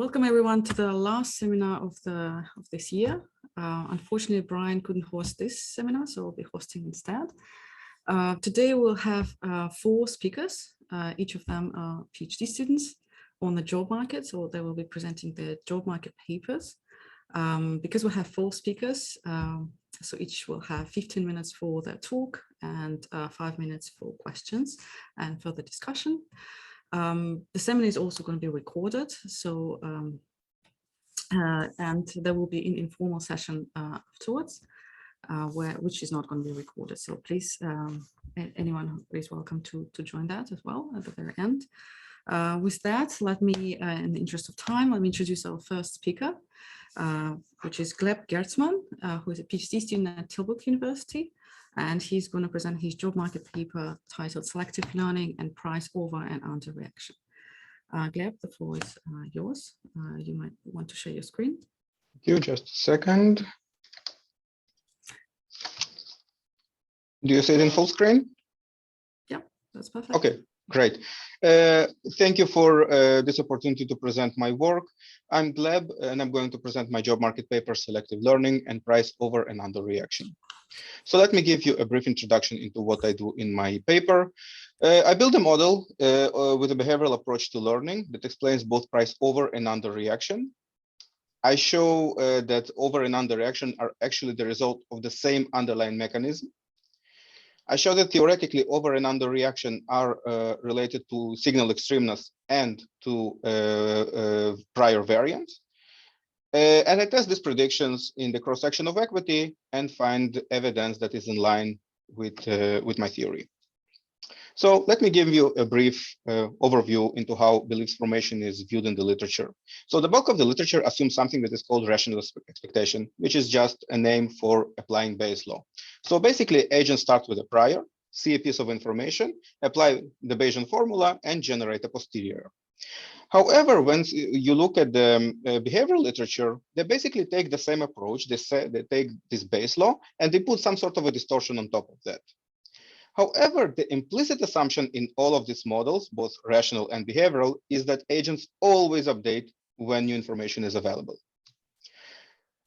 Welcome everyone to the last seminar of this year. Unfortunately, Bryan couldn't host this seminar, so I'll be hosting instead. Today we'll have 4 speakers. Each of them are PhD students on the job market, so they will be presenting their job market papers. Because we'll have 4 speakers, so each will have 15 minutes for their talk and 5 minutes for questions and further discussion. The seminar is also going to be recorded, so and there will be an informal session afterwards, which is not going to be recorded. So please, anyone is welcome to join that as well at the very end. With that, let me, in the interest of time, let me introduce our first speaker, which is Gleb Gertsman, who is a PhD student at Tilburg University. And he's going to present his job market paper titled Selective Learning and Price Over and Under Reaction. Gleb, the floor is yours. You might want to share your screen. Thank you. Just a second. Do you see it in full screen? Yeah, that's perfect. Okay, great. Thank you for this opportunity to present my work. I'm Gleb, and I'm going to present my job market paper, Selective Learning and Price Over and Under Reaction. So let me give you a brief introduction into what I do in my paper. I build a model with a behavioral approach to learning that explains both price over and under reaction. I show that over and under reaction are actually the result of the same underlying mechanism. I show that theoretically over and under reaction are related to signal extremeness and to prior variance. And I test these predictions in the cross-section of equity and find evidence that is in line with my theory. So let me give you a brief overview into how beliefs formation is viewed in the literature. So the bulk of the literature assumes something that is called rational expectation, which is just a name for applying Bayes' law. So basically, agents start with a prior, see a piece of information, apply the Bayesian formula, and generate a posterior. However, when you look at the behavioral literature, they basically take the same approach. They take this Bayes' law and they put some sort of a distortion on top of that. However, the implicit assumption in all of these models, both rational and behavioral, is that agents always update when new information is available.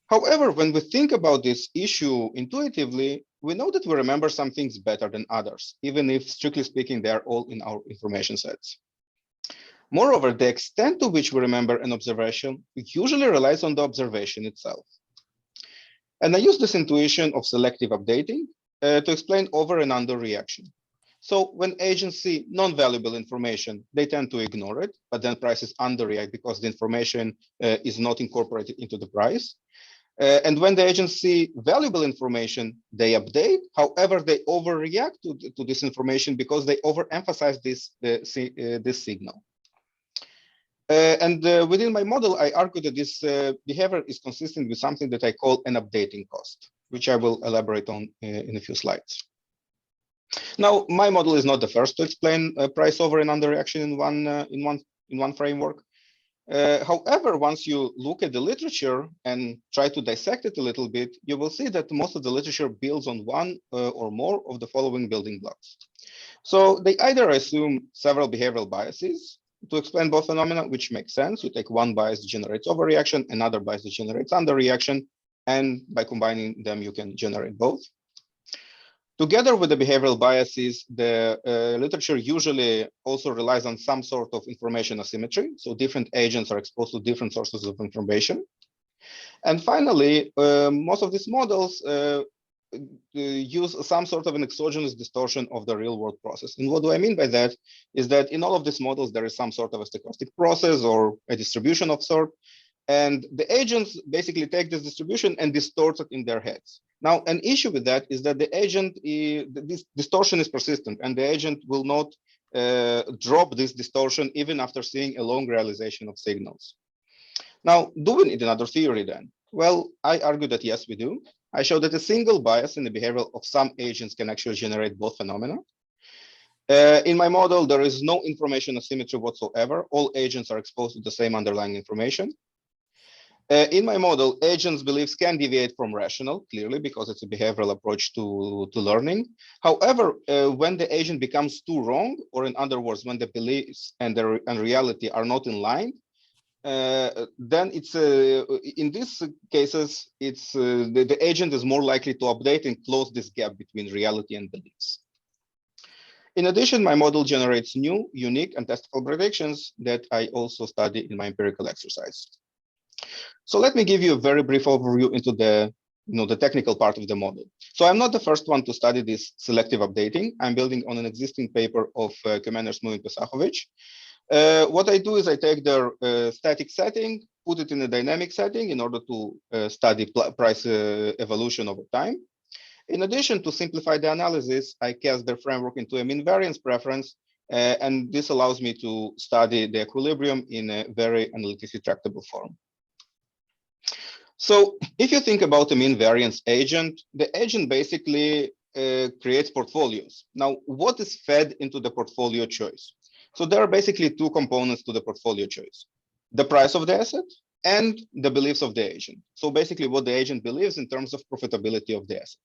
However, when we think about this issue intuitively, we know that we remember some things better than others, even if, strictly speaking, they are all in our information sets. Moreover, the extent to which we remember an observation usually relies on the observation itself. And I use this intuition of selective updating to explain over and under reaction. So when agents see non-valuable information, they tend to ignore it, but then prices underreact because the information is not incorporated into the price. And when the agents see valuable information, they update. However, they overreact to this information because they overemphasize this signal. Within my model, I argue that this behavior is consistent with something that I call an updating cost, which I will elaborate on in a few slides. Now, my model is not the first to explain price over and under reaction in one framework. However, once you look at the literature and try to dissect it a little bit, you will see that most of the literature builds on one or more of the following building blocks. So they either assume several behavioral biases to explain both phenomena, which makes sense. You take one bias that generates overreaction, another bias that generates underreaction, and by combining them, you can generate both. Together with the behavioral biases, the literature usually also relies on some sort of information asymmetry. So different agents are exposed to different sources of information. And finally, most of these models use some sort of an exogenous distortion of the real world process. And what do I mean by that is that in all of these models, there is some sort of a stochastic process or a distribution of sort. And the agents basically take this distribution and distort it in their heads. Now, an issue with that is that the agent, this distortion is persistent, and the agent will not drop this distortion even after seeing a long realization of signals. Now, do we need another theory then? Well, I argue that yes, we do. I show that a single bias in the behavior of some agents can actually generate both phenomena. In my model, there is no information asymmetry whatsoever. All agents are exposed to the same underlying information. In my model, agents' beliefs can deviate from rational, clearly, because it's a behavioral approach to learning. However, when the agent becomes too wrong, or in other words, when the beliefs and reality are not in line, then it's in these cases, it's the agent is more likely to update and close this gap between reality and beliefs. In addition, my model generates new, unique, and testable predictions that I also study in my empirical exercise. So let me give you a very brief overview into the technical part of the model. So I'm not the first one to study this selective updating. I'm building on an existing paper of Kamener-Smooth and Pesachowicz. What I do is I take their static setting, put it in a dynamic setting in order to study price evolution over time. In addition, to simplify the analysis, I cast their framework into a mean variance preference, and this allows me to study the equilibrium in a very analytically tractable form. So if you think about a mean variance agent, the agent basically creates portfolios. Now, what is fed into the portfolio choice? So there are basically two components to the portfolio choice: the price of the asset and the beliefs of the agent. So basically what the agent believes in terms of profitability of the asset.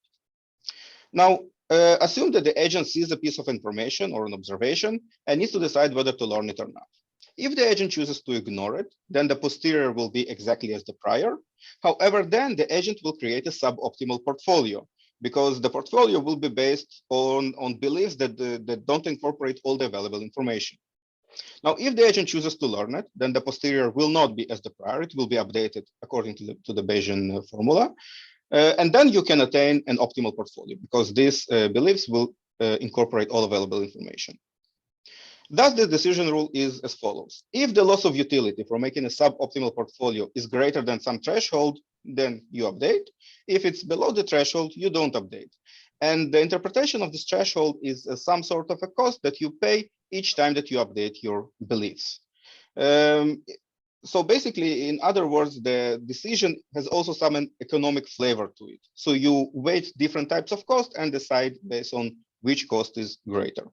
Now, assume that the agent sees a piece of information or an observation and needs to decide whether to learn it or not. If the agent chooses to ignore it, then the posterior will be exactly as the prior. However, then the agent will create a suboptimal portfolio, because the portfolio will be based on beliefs that don't incorporate all the available information. Now, if the agent chooses to learn it, then the posterior will not be as the prior. It will be updated according to the Bayesian formula. And then you can attain an optimal portfolio, because these beliefs will incorporate all available information. Thus, the decision rule is as follows. If the loss of utility for making a suboptimal portfolio is greater than some threshold, then you update. If it's below the threshold, you don't update. And the interpretation of this threshold is some sort of a cost that you pay each time that you update your beliefs. So basically, in other words, the decision has also some economic flavor to it. So you weight different types of cost and decide based on which cost is greater.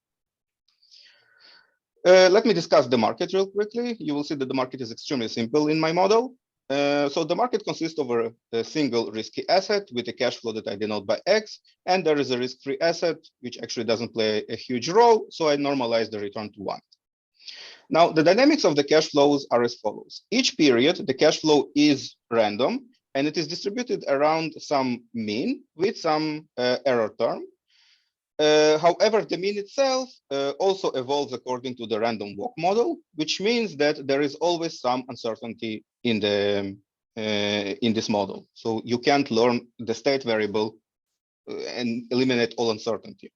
Let me discuss the market real quickly. You will see that the market is extremely simple in my model. So the market consists of a single risky asset with a cash flow that I denote by X, and there is a risk-free asset, which actually doesn't play a huge role. So I normalize the return to 1. Now, the dynamics of the cash flows are as follows. Each period, the cash flow is random, and it is distributed around some mean with some error term. However, the mean itself also evolves according to the random walk model, which means that there is always some uncertainty in this model. So you can't learn the state variable and eliminate all uncertainty.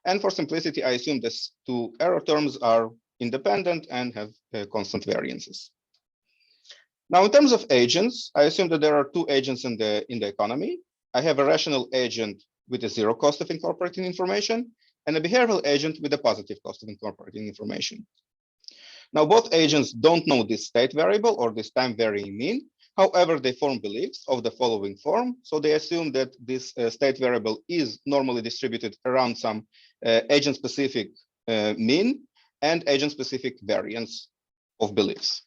And for simplicity, I assume these two error terms are independent and have constant variances. Now, in terms of agents, I assume that there are two agents in the economy. I have a rational agent with a zero cost of incorporating information, and a behavioral agent with a positive cost of incorporating information. Now, both agents don't know this state variable or this time varying mean. However, they form beliefs of the following form. So they assume that this state variable is normally distributed around some agent-specific mean and agent-specific variance of beliefs.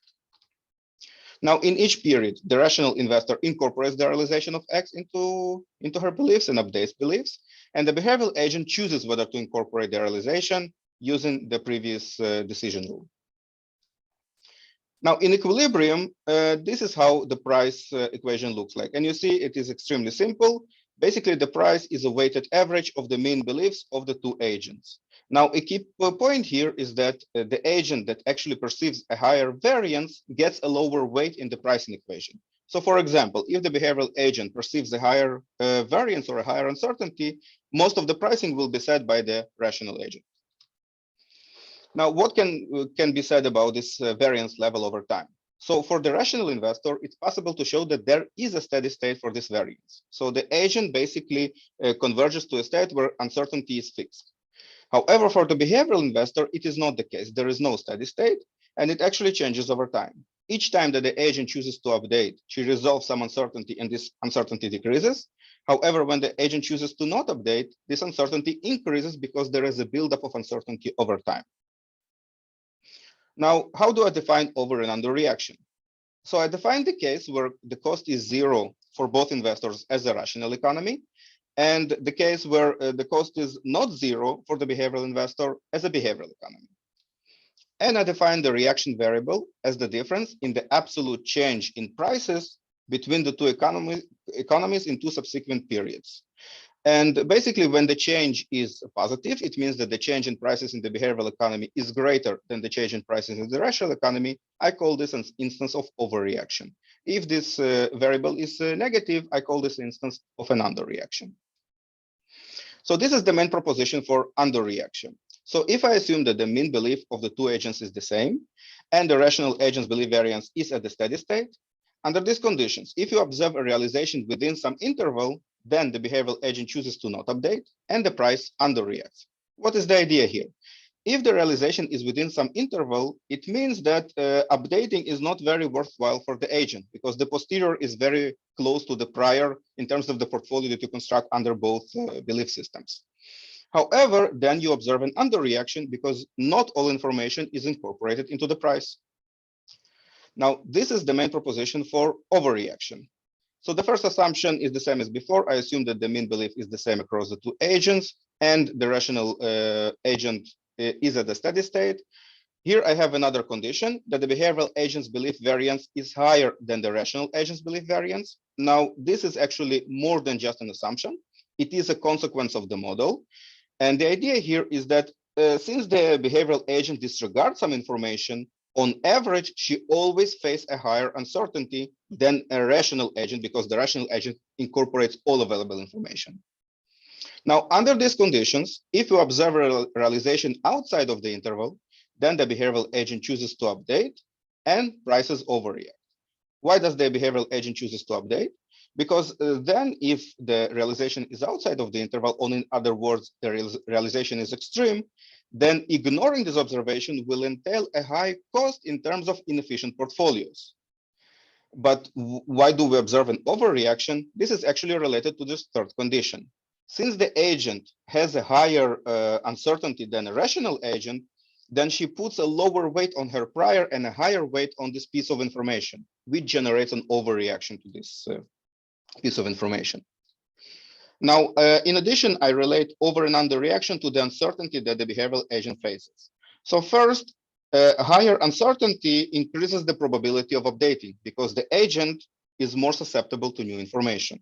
Now, in each period, the rational investor incorporates the realization of X into her beliefs and updates beliefs, and the behavioral agent chooses whether to incorporate the realization using the previous decision rule. Now, in equilibrium, this is how the price equation looks like. And you see it is extremely simple. Basically, the price is a weighted average of the mean beliefs of the two agents. Now, a key point here is that the agent that actually perceives a higher variance gets a lower weight in the pricing equation. So, for example, if the behavioral agent perceives a higher variance or a higher uncertainty, most of the pricing will be set by the rational agent. Now, what can be said about this variance level over time? So for the rational investor, it's possible to show that there is a steady state for this variance. So the agent basically converges to a state where uncertainty is fixed. However, for the behavioral investor, it is not the case. There is no steady state, and it actually changes over time. Each time that the agent chooses to update, she resolves some uncertainty, and this uncertainty decreases. However, when the agent chooses to not update, this uncertainty increases because there is a buildup of uncertainty over time. Now, how do I define over and under reaction? So I define the case where the cost is zero for both investors as a rational economy, and the case where the cost is not zero for the behavioral investor as a behavioral economy. And I define the reaction variable as the difference in the absolute change in prices between the two economies in two subsequent periods. And basically, when the change is positive, it means that the change in prices in the behavioral economy is greater than the change in prices in the rational economy. I call this an instance of overreaction. If this variable is negative, I call this instance of an underreaction. So this is the main proposition for underreaction. So if I assume that the mean belief of the two agents is the same, and the rational agent's belief variance is at the steady state, under these conditions, if you observe a realization within some interval, then the behavioral agent chooses to not update, and the price underreacts. What is the idea here? If the realization is within some interval, it means that updating is not very worthwhile for the agent, because the posterior is very close to the prior in terms of the portfolio that you construct under both belief systems. However, then you observe an underreaction because not all information is incorporated into the price. Now, this is the main proposition for overreaction. So the first assumption is the same as before. I assume that the mean belief is the same across the two agents, and the rational agent is at the steady state. Here I have another condition, that the behavioral agent's belief variance is higher than the rational agent's belief variance. Now, this is actually more than just an assumption. It is a consequence of the model. And the idea here is that since the behavioral agent disregards some information, on average, she always faces a higher uncertainty than a rational agent, because the rational agent incorporates all available information. Now, under these conditions, if you observe a realization outside of the interval, then the behavioral agent chooses to update and prices overreact. Why does the behavioral agent chooses to update? Because then if the realization is outside of the interval, or in other words, the realization is extreme, then ignoring this observation will entail a high cost in terms of inefficient portfolios. But why do we observe an overreaction? This is actually related to this third condition. Since the agent has a higher uncertainty than a rational agent, then she puts a lower weight on her prior and a higher weight on this piece of information, which generates an overreaction to this piece of information. Now, in addition, I relate over and under reaction to the uncertainty that the behavioral agent faces. So first, higher uncertainty increases the probability of updating, because the agent is more susceptible to new information.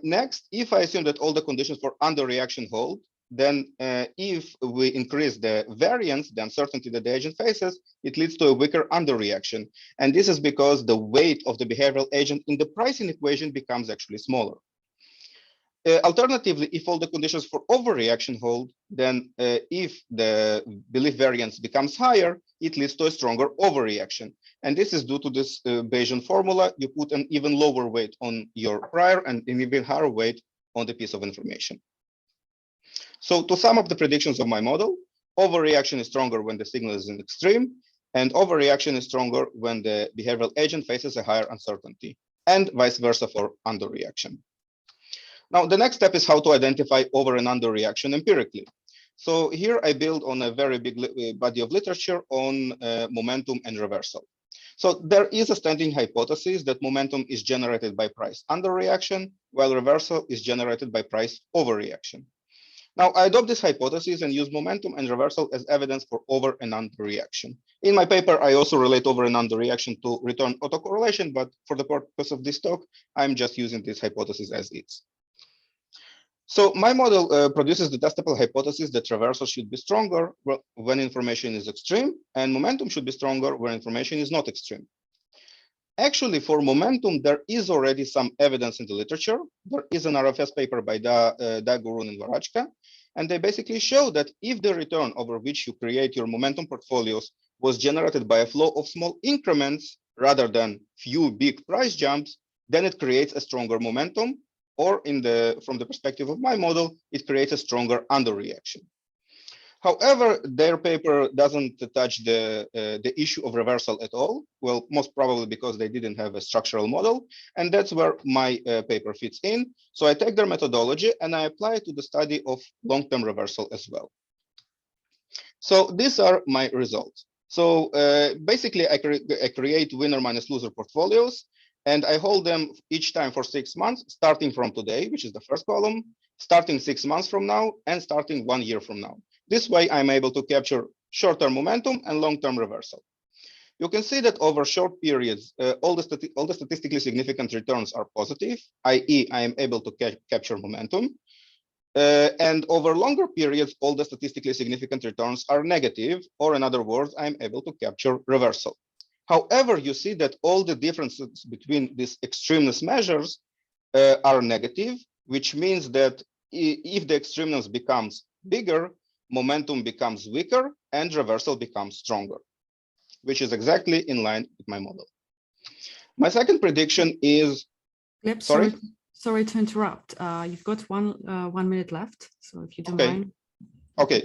Next, if I assume that all the conditions for underreaction hold, then if we increase the variance, the uncertainty that the agent faces, it leads to a weaker underreaction. And this is because the weight of the behavioral agent in the pricing equation becomes actually smaller. Alternatively, if all the conditions for overreaction hold, then if the belief variance becomes higher, it leads to a stronger overreaction. And this is due to this Bayesian formula. You put an even lower weight on your prior and an even higher weight on the piece of information. So to sum up the predictions of my model, overreaction is stronger when the signal is in extreme, and overreaction is stronger when the behavioral agent faces a higher uncertainty, and vice versa for underreaction. Now, the next step is how to identify over and underreaction empirically. So here I build on a very big body of literature on momentum and reversal. So there is a standing hypothesis that momentum is generated by price underreaction, while reversal is generated by price overreaction. Now, I adopt this hypothesis and use momentum and reversal as evidence for over and underreaction. In my paper, I also relate over and underreaction to return autocorrelation, but for the purpose of this talk, I'm just using this hypothesis as is. So my model produces the testable hypothesis that reversal should be stronger when information is extreme, and momentum should be stronger when information is not extreme. Actually, for momentum, there is already some evidence in the literature. There is an RFS paper by Gurun and Varachka, and they basically show that if the return over which you create your momentum portfolios was generated by a flow of small increments rather than few big price jumps, then it creates a stronger momentum, or from the perspective of my model, it creates a stronger underreaction. However, their paper doesn't touch the issue of reversal at all. Well, most probably because they didn't have a structural model, and that's where my paper fits in. So I take their methodology and I apply it to the study of long-term reversal as well. So these are my results. So basically, I create winner minus loser portfolios, and I hold them each time for 6 months, starting from today, which is the first column, starting 6 months from now, and starting 1 year from now. This way, I'm able to capture short-term momentum, and long-term reversal. You can see that over short periods, all the statistically significant returns are positive, i.e. I am able to capture momentum. And over longer periods, all the statistically significant returns are negative, or in other words, I'm able to capture reversal. However, you see that all the differences between these extremeness measures are negative, which means that if the extremeness becomes bigger, momentum becomes weaker and reversal becomes stronger, which is exactly in line with my model. My second prediction is, Gleb, sorry to interrupt. You've got 1 minute left, so if you don't mind. Okay,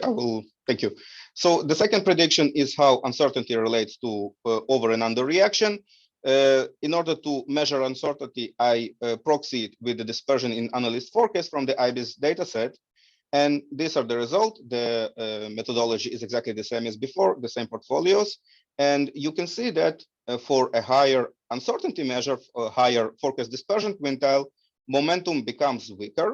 I will. Thank you. So the second prediction is how uncertainty relates to over and under reaction. In order to measure uncertainty, I proxy it with the dispersion in analyst forecast from the IBIS dataset. And these are the result. The methodology is exactly the same as before, the same portfolios. And you can see that for a higher uncertainty measure, a higher forecast dispersion quintile, momentum becomes weaker,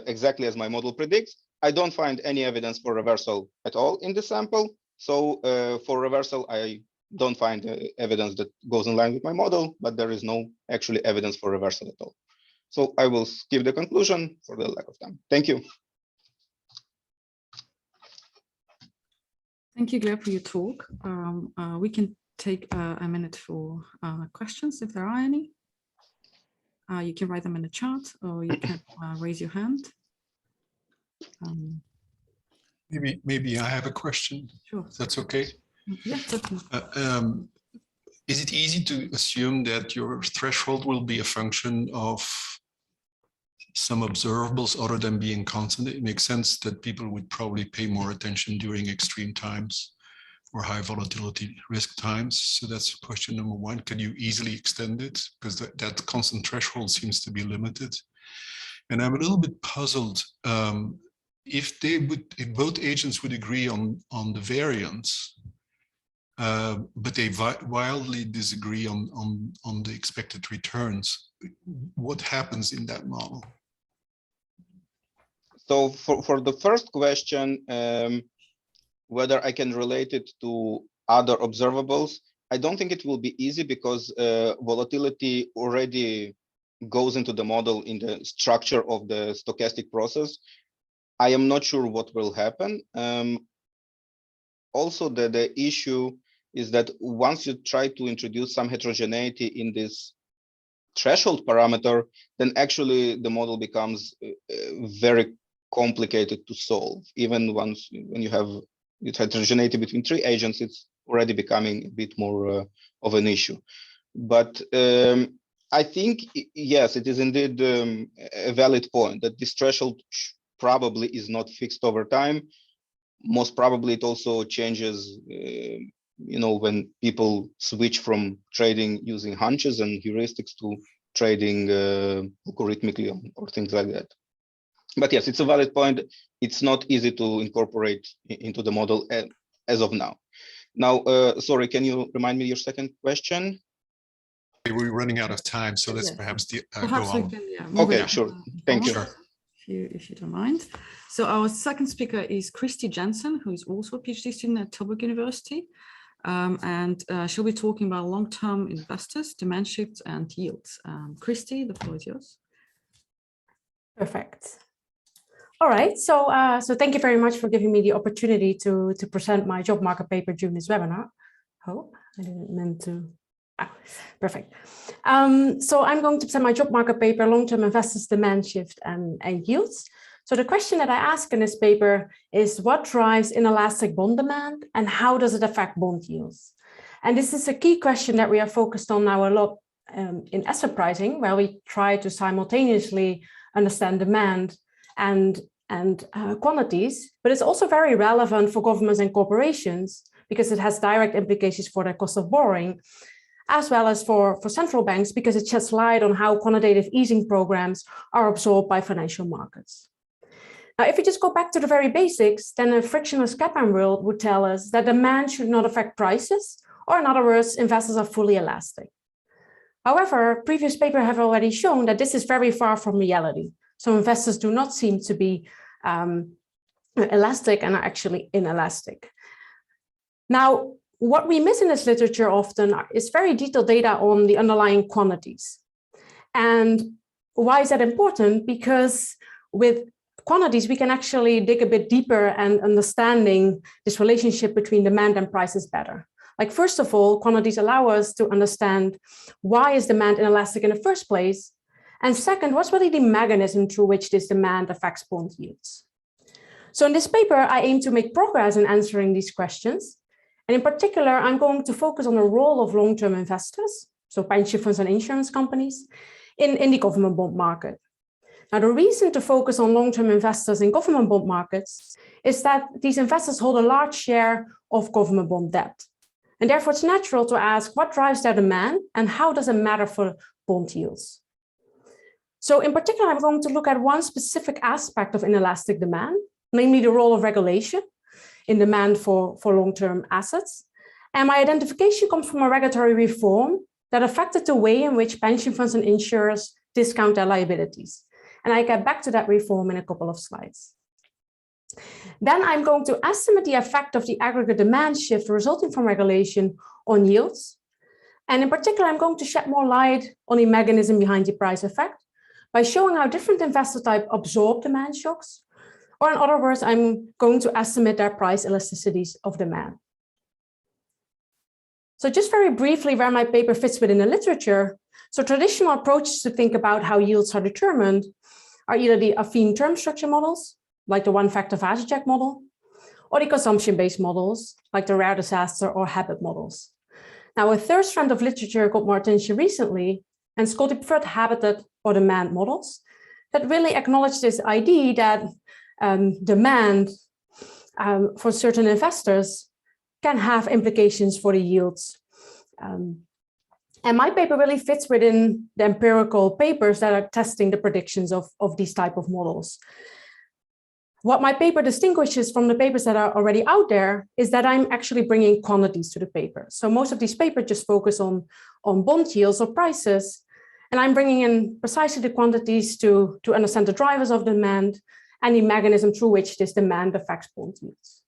exactly as my model predicts. I don't find any evidence for reversal at all in the sample. So for reversal, I don't find evidence that goes in line with my model, but there is no actually evidence for reversal at all. So I will skip the conclusion for the lack of time. Thank you. Thank you, Gleb, for your talk. We can take a minute for questions if there are any. You can write them in the chat, or you can raise your hand. Maybe I have a question. Sure. If that's okay. Yeah, certainly. Is it easy to assume that your threshold will be a function of some observables other than being constant? It makes sense that people would probably pay more attention during extreme times or high volatility risk times. So that's question number one. Can you easily extend it? Because that constant threshold seems to be limited. And I'm a little bit puzzled if both agents would agree on the variance, but they wildly disagree on the expected returns. What happens in that model? So for the first question, whether I can relate it to other observables, I don't think it will be easy because volatility already goes into the model in the structure of the stochastic process. I am not sure what will happen. Also, the issue is that once you try to introduce some heterogeneity in this threshold parameter, then actually the model becomes very complicated to solve. Even when you have heterogeneity between three agents, it's already becoming a bit more of an issue. But I think, yes, it is indeed a valid point that this threshold probably is not fixed over time. Most probably it also changes, when people switch from trading using hunches and heuristics to trading algorithmically or things like that. But yes, it's a valid point. It's not easy to incorporate into the model as of now. Now, sorry, can you remind me your second question? We're running out of time, so let's perhaps go on. Okay, sure. Thank you. If you don't mind. So our second speaker is Kristy Jansen, who is also a PhD student at Tilburg University. And she'll be talking about long-term investors, demand shifts, and yields. Kristy, the floor is yours. Perfect. All right, so thank you very much for giving me the opportunity to present my job market paper during this webinar. Oh, I didn't mean to. Perfect. So I'm going to present my job market paper, long-term investors, demand shift, and yields. So the question that I ask in this paper is what drives inelastic bond demand and how does it affect bond yields? And this is a key question that we are focused on now a lot in asset pricing, where we try to simultaneously understand demand and quantities, but it's also very relevant for governments and corporations because it has direct implications for their cost of borrowing, as well as for central banks, because it sheds light on how quantitative easing programs are absorbed by financial markets. Now, if we just go back to the very basics, then a frictionless CAPM world would tell us that demand should not affect prices, or in other words, investors are fully elastic. However, previous papers have already shown that this is very far from reality. So investors do not seem to be elastic and are actually inelastic. Now, what we miss in this literature often is very detailed data on the underlying quantities. And why is that important? Because with quantities, we can actually dig a bit deeper and understanding this relationship between demand and prices better. Like, first of all, quantities allow us to understand why is demand inelastic in the first place? And second, what's really the mechanism through which this demand affects bond yields? So in this paper, I aim to make progress in answering these questions. And in particular, I'm going to focus on the role of long-term investors, so pension funds and insurance companies, in the government bond market. Now, the reason to focus on long-term investors in government bond markets is that these investors hold a large share of government bond debt. And therefore, it's natural to ask what drives their demand and how does it matter for bond yields? So in particular, I'm going to look at one specific aspect of inelastic demand, namely the role of regulation in demand for long-term assets. And my identification comes from a regulatory reform that affected the way in which pension funds and insurers discount their liabilities. And I get back to that reform in a couple of slides. Then I'm going to estimate the effect of the aggregate demand shift resulting from regulation on yields. And in particular, I'm going to shed more light on the mechanism behind the price effect by showing how different investor types absorb demand shocks. Or in other words, I'm going to estimate their price elasticities of demand. So just very briefly where my paper fits within the literature. So traditional approaches to think about how yields are determined are either the affine term structure models, like the one-factor Vasicek model, or the consumption-based models, like the rare disaster or habit models. Now, a third strand of literature got more attention recently, and it's called the preferred habitat or demand models, that really acknowledge this idea that demand for certain investors can have implications for the yields. And my paper really fits within the empirical papers that are testing the predictions of these type of models. What my paper distinguishes from the papers that are already out there is that I'm actually bringing quantities to the paper. So most of these papers just focus on bond yields or prices, and I'm bringing in precisely the quantities to understand the drivers of demand and the mechanism through which this demand affects bond yields.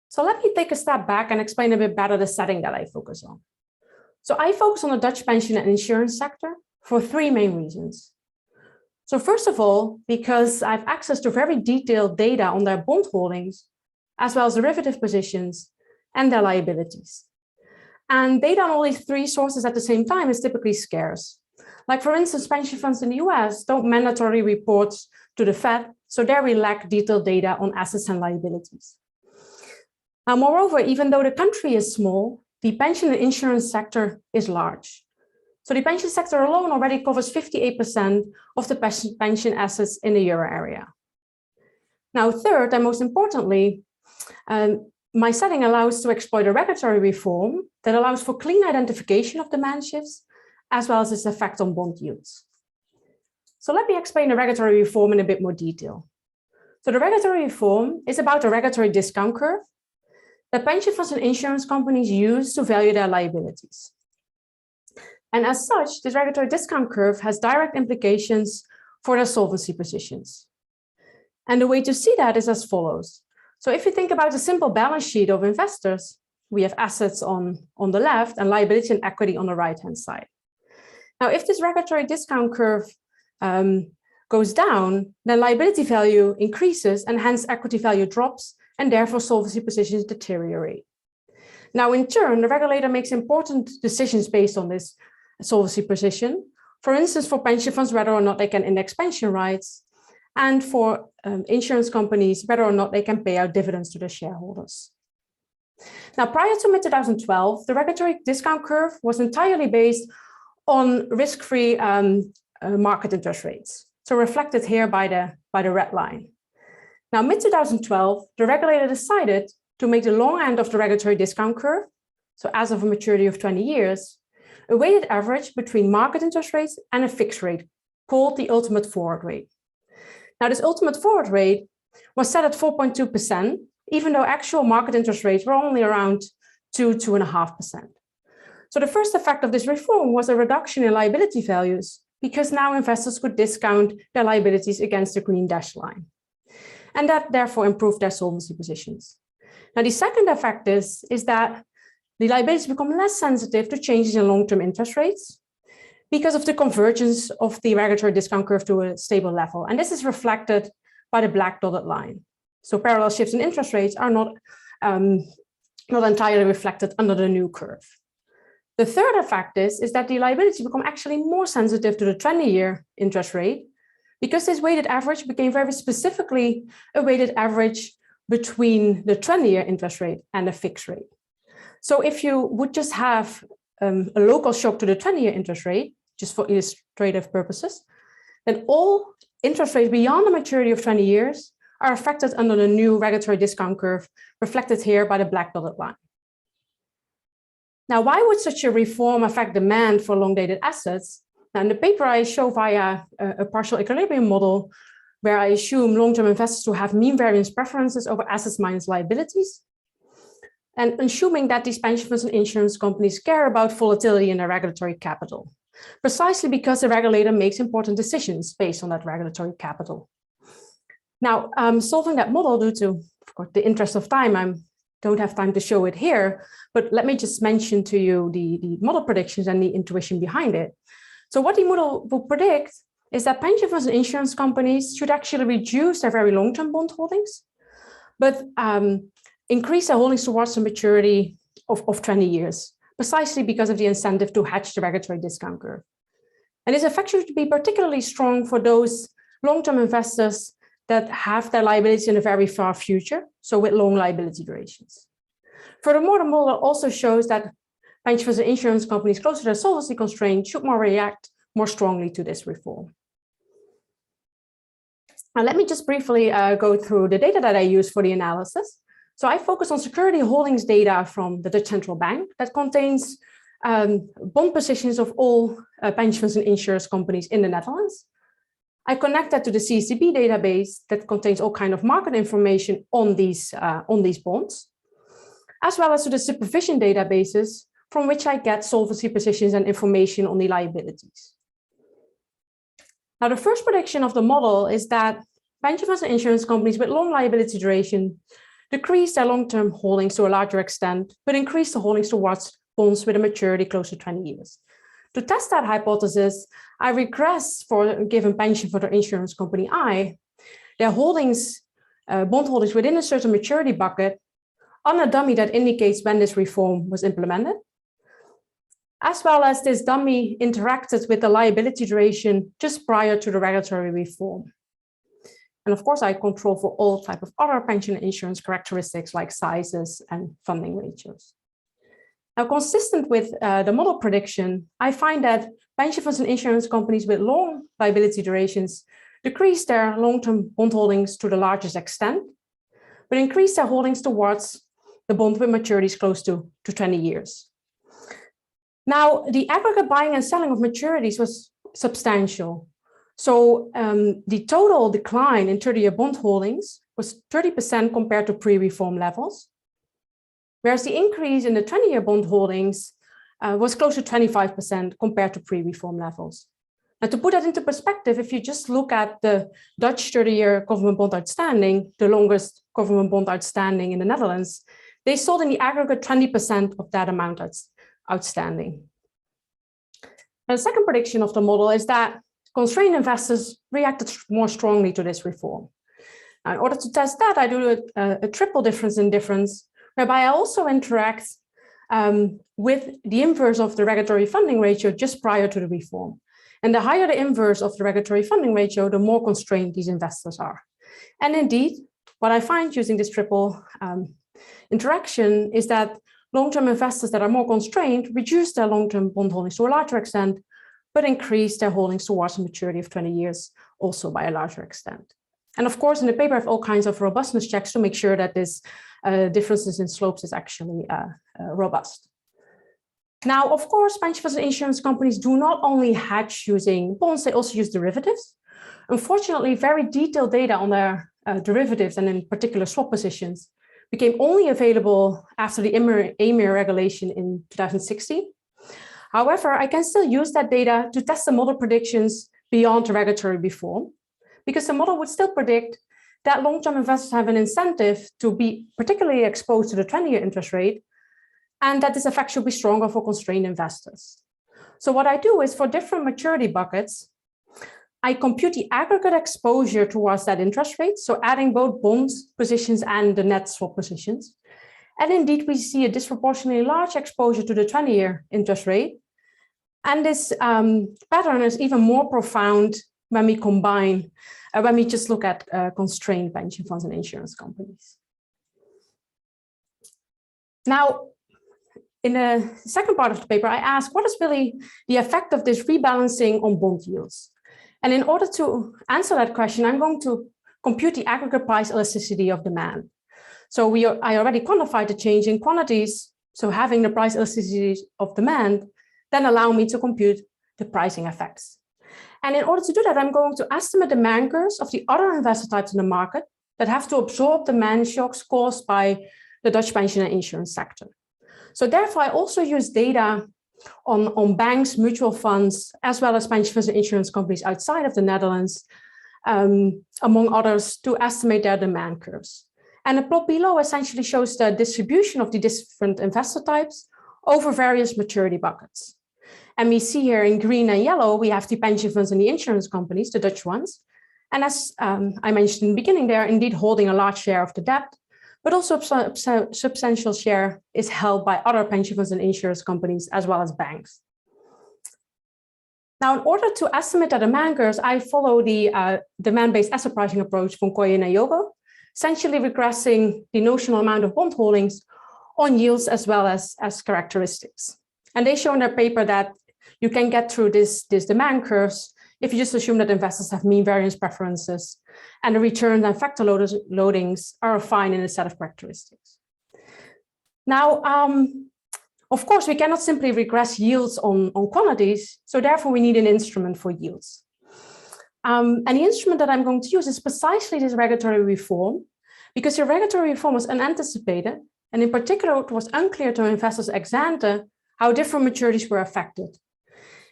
So let me take a step back and explain a bit better the setting that I focus on. So I focus on the Dutch pension and insurance sector for three main reasons. So first of all, because I have access to very detailed data on their bond holdings, as well as derivative positions and their liabilities. And data on all these three sources at the same time is typically scarce. Like, for instance, pension funds in the US don't mandatorily report to the Fed, so there we lack detailed data on assets and liabilities. Now, moreover, even though the country is small, the pension and insurance sector is large. So the pension sector alone already covers 58% of the pension assets in the euro area. Now, third, and most importantly, my setting allows to exploit a regulatory reform that allows for clean identification of demand shifts, as well as its effect on bond yields. So let me explain the regulatory reform in a bit more detail. So the regulatory reform is about a regulatory discount curve that pension funds and insurance companies use to value their liabilities. And as such, this regulatory discount curve has direct implications for their solvency positions. And the way to see that is as follows. So if you think about a simple balance sheet of investors, we have assets on the left and liability and equity on the right-hand side. Now, if this regulatory discount curve goes down, then liability value increases and hence equity value drops, and therefore solvency positions deteriorate. Now, in turn, the regulator makes important decisions based on this solvency position. For instance, for pension funds, whether or not they can index pension rights, and for insurance companies, whether or not they can pay out dividends to their shareholders. Now, prior to mid-2012, the regulatory discount curve was entirely based on risk-free market interest rates, so reflected here by the red line. Now, mid-2012, the regulator decided to make the long end of the regulatory discount curve, so as of a maturity of 20 years, a weighted average between market interest rates and a fixed rate called the ultimate forward rate. Now, this ultimate forward rate was set at 4.2%, even though actual market interest rates were only around 2.5%. So the first effect of this reform was a reduction in liability values because now investors could discount their liabilities against the green dashed line. And that therefore improved their solvency positions. Now, the second effect is that the liabilities become less sensitive to changes in long-term interest rates because of the convergence of the regulatory discount curve to a stable level. And this is reflected by the black dotted line. So parallel shifts in interest rates are not entirely reflected under the new curve. The third effect is that the liabilities become actually more sensitive to the 20-year interest rate because this weighted average became very specifically a weighted average between the 20-year interest rate and the fixed rate. So if you would just have a local shock to the 20-year interest rate, just for illustrative purposes, then all interest rates beyond the maturity of 20 years are affected under the new regulatory discount curve, reflected here by the black dotted line. Now, why would such a reform affect demand for long-dated assets? Now, in the paper, I show via a partial equilibrium model where I assume long-term investors to have mean variance preferences over assets minus liabilities, and assuming that these pension funds and insurance companies care about volatility in their regulatory capital, precisely because the regulator makes important decisions based on that regulatory capital. Now, solving that model due to, of course, the interest of time, I don't have time to show it here, but let me just mention to you the model predictions and the intuition behind it. So what the model will predict is that pension funds and insurance companies should actually reduce their very long-term bond holdings, but increase their holdings towards the maturity of 20 years, precisely because of the incentive to hedge the regulatory discount curve. And this effect should be particularly strong for those long-term investors that have their liabilities in the very far future, so with long liability durations. Furthermore, the model also shows that pension funds and insurance companies close to their solvency constraint should react more strongly to this reform. Now, let me just briefly go through the data that I use for the analysis. So I focus on security holdings data from the Dutch Central Bank that contains bond positions of all pension funds and insurance companies in the Netherlands. I connect that to the CCB database that contains all kinds of market information on these bonds, as well as to the supervision databases from which I get solvency positions and information on the liabilities. Now, the first prediction of the model is that pension funds and insurance companies with long liability duration decrease their long-term holdings to a larger extent, but increase the holdings towards bonds with a maturity close to 20 years. To test that hypothesis, I regress for a given pension fund or insurance company I, their holdings, bond holdings within a certain maturity bucket on a dummy that indicates when this reform was implemented, as well as this dummy interacted with the liability duration just prior to the regulatory reform. And of course, I control for all types of other pension and insurance characteristics like sizes and funding ratios. Now, consistent with the model prediction, I find that pension funds and insurance companies with long liability durations decrease their long-term bond holdings to the largest extent, but increase their holdings towards the bond with maturities close to 20 years. Now, the aggregate buying and selling of maturities was substantial. So the total decline in 30-year bond holdings was 30% compared to pre-reform levels, whereas the increase in the 20-year bond holdings was close to 25% compared to pre-reform levels. Now, to put that into perspective, if you just look at the Dutch 30-year government bond outstanding, the longest government bond outstanding in the Netherlands, they sold in the aggregate 20% of that amount outstanding. Now, the second prediction of the model is that constrained investors reacted more strongly to this reform. Now, in order to test that, I do a triple difference in difference, whereby I also interact with the inverse of the regulatory funding ratio just prior to the reform. And the higher the inverse of the regulatory funding ratio, the more constrained these investors are. And indeed, what I find using this triple interaction is that long-term investors that are more constrained reduce their long-term bond holdings to a larger extent, but increase their holdings towards a maturity of 20 years also by a larger extent. And of course, in the paper, I have all kinds of robustness checks to make sure that this differences in slopes is actually robust. Now, of course, pension funds and insurance companies do not only hedge using bonds, they also use derivatives. Unfortunately, very detailed data on their derivatives and in particular swap positions became only available after the EMIR regulation in 2016. However, I can still use that data to test the model predictions beyond the regulatory reform, because the model would still predict that long-term investors have an incentive to be particularly exposed to the 20-year interest rate, and that this effect should be stronger for constrained investors. So what I do is for different maturity buckets, I compute the aggregate exposure towards that interest rate, so adding both bond positions and the net swap positions. And indeed, we see a disproportionately large exposure to the 20-year interest rate. And this pattern is even more profound when we combine, when we just look at constrained pension funds and insurance companies. Now, in the second part of the paper, I ask, what is really the effect of this rebalancing on bond yields? And in order to answer that question, I'm going to compute the aggregate price elasticity of demand. So I already quantified the change in quantities. So having the price elasticity of demand then allow me to compute the pricing effects. And in order to do that, I'm going to estimate the demand curves of the other investor types in the market that have to absorb demand shocks caused by the Dutch pension and insurance sector. So therefore, I also use data on banks, mutual funds, as well as pension funds and insurance companies outside of the Netherlands, among others, to estimate their demand curves. And the plot below essentially shows the distribution of the different investor types over various maturity buckets. And we see here in green and yellow, we have the pension funds and the insurance companies, the Dutch ones. And as I mentioned in the beginning, they're indeed holding a large share of the debt, but also a substantial share is held by other pension funds and insurance companies, as well as banks. Now, in order to estimate the demand curves, I follow the demand-based asset pricing approach from Koyen and Yogo, essentially regressing the notional amount of bond holdings on yields as well as characteristics. And they show in their paper that you can get through this demand curves if you just assume that investors have mean variance preferences and the returns and factor loadings are fine in a set of characteristics. Now, of course, we cannot simply regress yields on quantities, so therefore we need an instrument for yields. And the instrument that I'm going to use is precisely this regulatory reform, because the regulatory reform was unanticipated, and in particular, it was unclear to investors ex ante how different maturities were affected.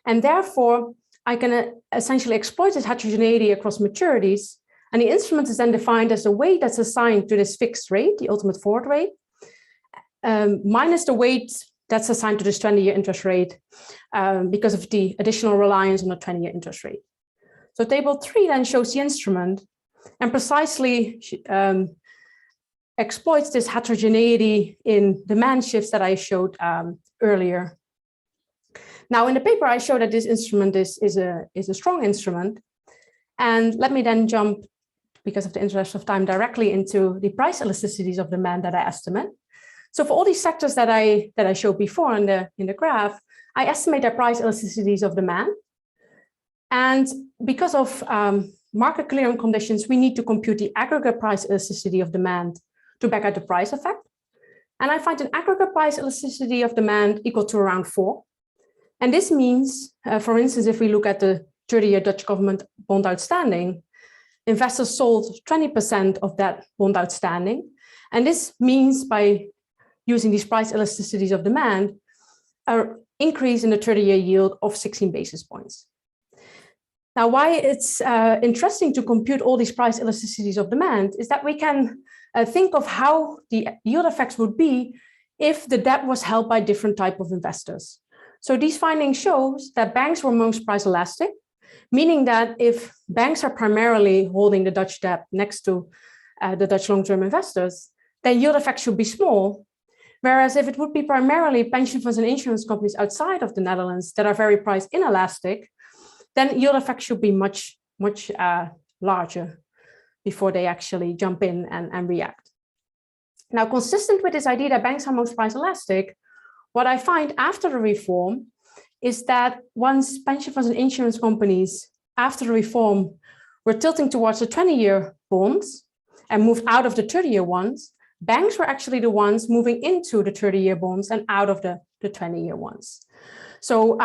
And therefore, I can essentially exploit this heterogeneity across maturities, and the instrument is then defined as the weight that's assigned to this fixed rate, the ultimate forward rate, minus the weight that's assigned to this 20-year interest rate because of the additional reliance on the 20-year interest rate. So table 3 then shows the instrument and precisely exploits this heterogeneity in demand shifts that I showed earlier. Now, in the paper, I show that this instrument is a strong instrument. And let me then jump, because of the interest of time, directly into the price elasticities of demand that I estimate. So for all these sectors that I showed before in the graph, I estimate their price elasticities of demand. And because of market clearing conditions, we need to compute the aggregate price elasticity of demand to back out the price effect. And I find an aggregate price elasticity of demand equal to around 4. And this means, for instance, if we look at the 30-year Dutch government bond outstanding, investors sold 20% of that bond outstanding. And this means by using these price elasticities of demand, an increase in the 30-year yield of 16 basis points. Now, why it's interesting to compute all these price elasticities of demand is that we can think of how the yield effects would be if the debt was held by different types of investors. So these findings shows that banks were most price elastic, meaning that if banks are primarily holding the Dutch debt next to the Dutch long-term investors, then yield effects should be small. Whereas if it would be primarily pension funds and insurance companies outside of the Netherlands that are very price inelastic, then yield effects should be much larger before they actually jump in and react. Now, consistent with this idea that banks are most price elastic, what I find after the reform is that once pension funds and insurance companies after the reform were tilting towards the 20-year bonds and moved out of the 30-year ones, banks were actually the ones moving into the 30-year bonds and out of the 20-year ones. So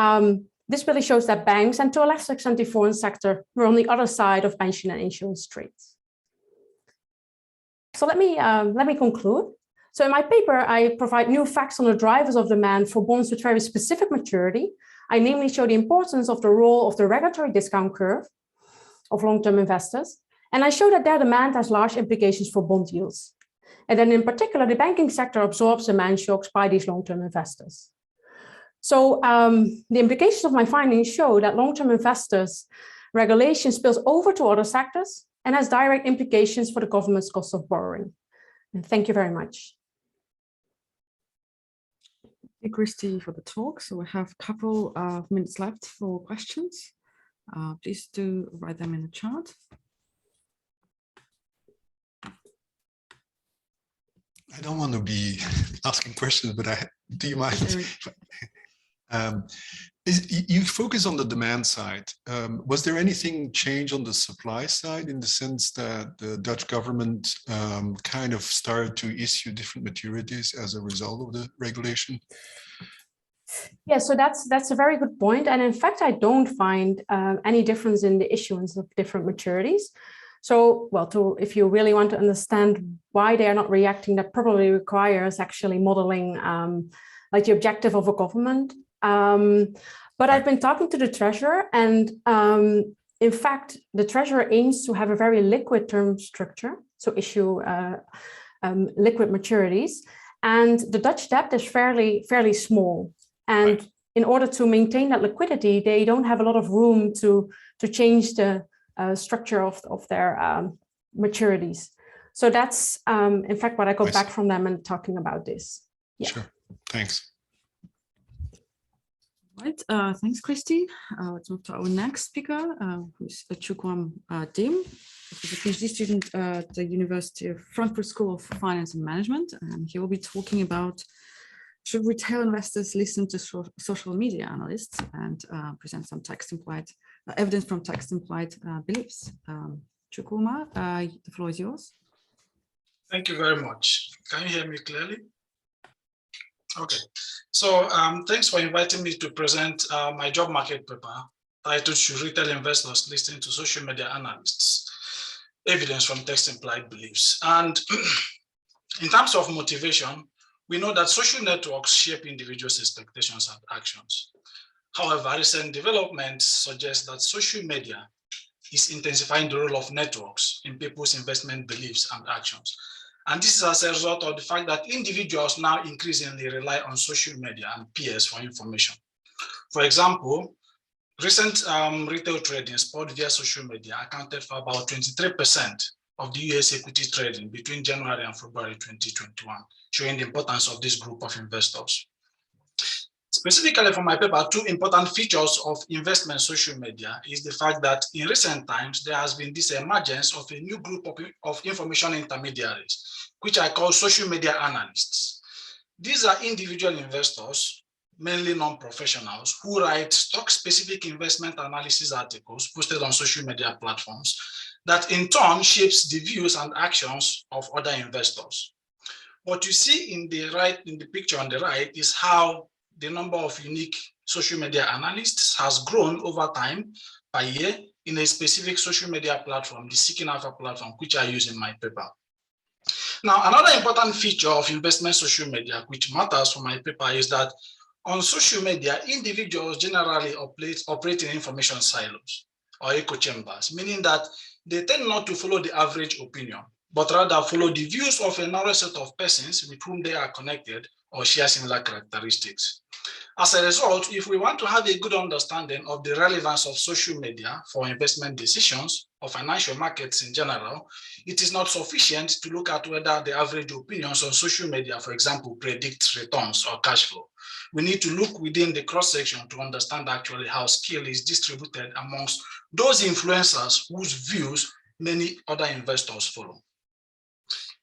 this really shows that banks, and to a lesser extent the foreign sector, were on the other side of pension and insurance trades. So let me conclude. So in my paper, I provide new facts on the drivers of demand for bonds with very specific maturity. I namely show the importance of the role of the regulatory discount curve of long-term investors, And I show that their demand has large implications for bond yields. And then in particular, the banking sector absorbs demand shocks by these long-term investors. So the implications of my findings show that long-term investors' regulation spills over to other sectors and has direct implications for the government's cost of borrowing. And thank you very much. Thank you, Kristy, for the talk. So we have a couple of minutes left for questions. Please do write them in the chat. I don't want to be asking questions, but do you mind? You focus on the demand side. Was there anything change on the supply side in the sense that the Dutch government kind of started to issue different maturities as a result of the regulation? Yeah, so that's a very good point. And in fact, I don't find any difference in the issuance of different maturities. So, well, if you really want to understand why they are not reacting, that probably requires actually modeling like the objective of a government. But I've been talking to the treasurer, and in fact, the treasurer aims to have a very liquid term structure, so issue liquid maturities. And the Dutch debt is fairly small. And in order to maintain that liquidity, they don't have a lot of room to change the structure of their maturities. So that's, in fact, what I got back from them and talking about this. Yeah. Sure. Thanks. Right. Thanks, Kristy. Let's move to our next speaker, who's Chukwuma, who's a PhD student at the University of Frankfurt School of Finance and Management. And he will be talking about should retail investors listen to social media analysts and present some text-implied evidence from text-implied beliefs. Chukwuma, the floor is yours. Thank you very much. Can you hear me clearly? Okay. So thanks for inviting me to present my job market paper titled Should Retail Investors Listen to Social Media Analysts? Evidence from Text-Implied Beliefs. And in terms of motivation, we know that social networks shape individuals' expectations and actions. However, recent developments suggest that social media is intensifying the role of networks in people's investment beliefs and actions. And this is as a result of the fact that individuals now increasingly rely on social media and peers for information. For example, recent retail trading spot via social media accounted for about 23% of the US equity trading between January and February 2021, showing the importance of this group of investors. Specifically for my paper, two important features of investment social media is the fact that in recent times, there has been this emergence of a new group of information intermediaries, which I call social media analysts. These are individual investors, mainly non-professionals, who write stock-specific investment analysis articles posted on social media platforms that in turn shapes the views and actions of other investors. What you see in the picture on the right is how the number of unique social media analysts has grown over time per year in a specific social media platform, the Seeking Alpha platform, which I use in my paper. Now, another important feature of investment social media, which matters for my paper, is that on social media, individuals generally operate in information silos or echo chambers, meaning that they tend not to follow the average opinion, but rather follow the views of a narrow set of persons with whom they are connected or share similar characteristics. As a result, if we want to have a good understanding of the relevance of social media for investment decisions or financial markets in general, it is not sufficient to look at whether the average opinions on social media, for example, predict returns or cash flow. We need to look within the cross-section to understand actually how skill is distributed amongst those influencers whose views many other investors follow.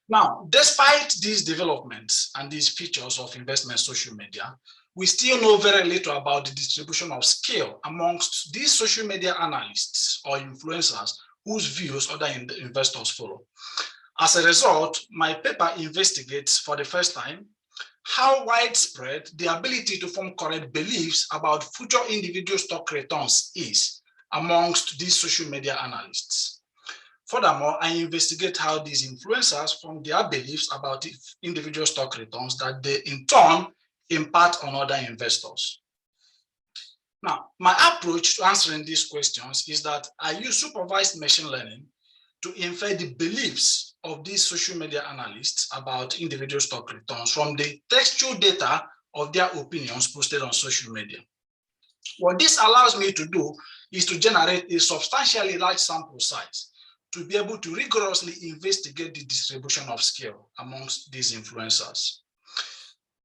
Now, despite these developments and these features of investment social media, we still know very little about the distribution of skill amongst these social media analysts or influencers whose views other investors follow. As a result, my paper investigates for the first time how widespread the ability to form correct beliefs about future individual stock returns is amongst these social media analysts. Furthermore, I investigate how these influencers form their beliefs about individual stock returns that they in turn impart on other investors. Now, my approach to answering these questions is that I use supervised machine learning to infer the beliefs of these social media analysts about individual stock returns from the textual data of their opinions posted on social media. What this allows me to do is to generate a substantially large sample size to be able to rigorously investigate the distribution of skill amongst these influencers.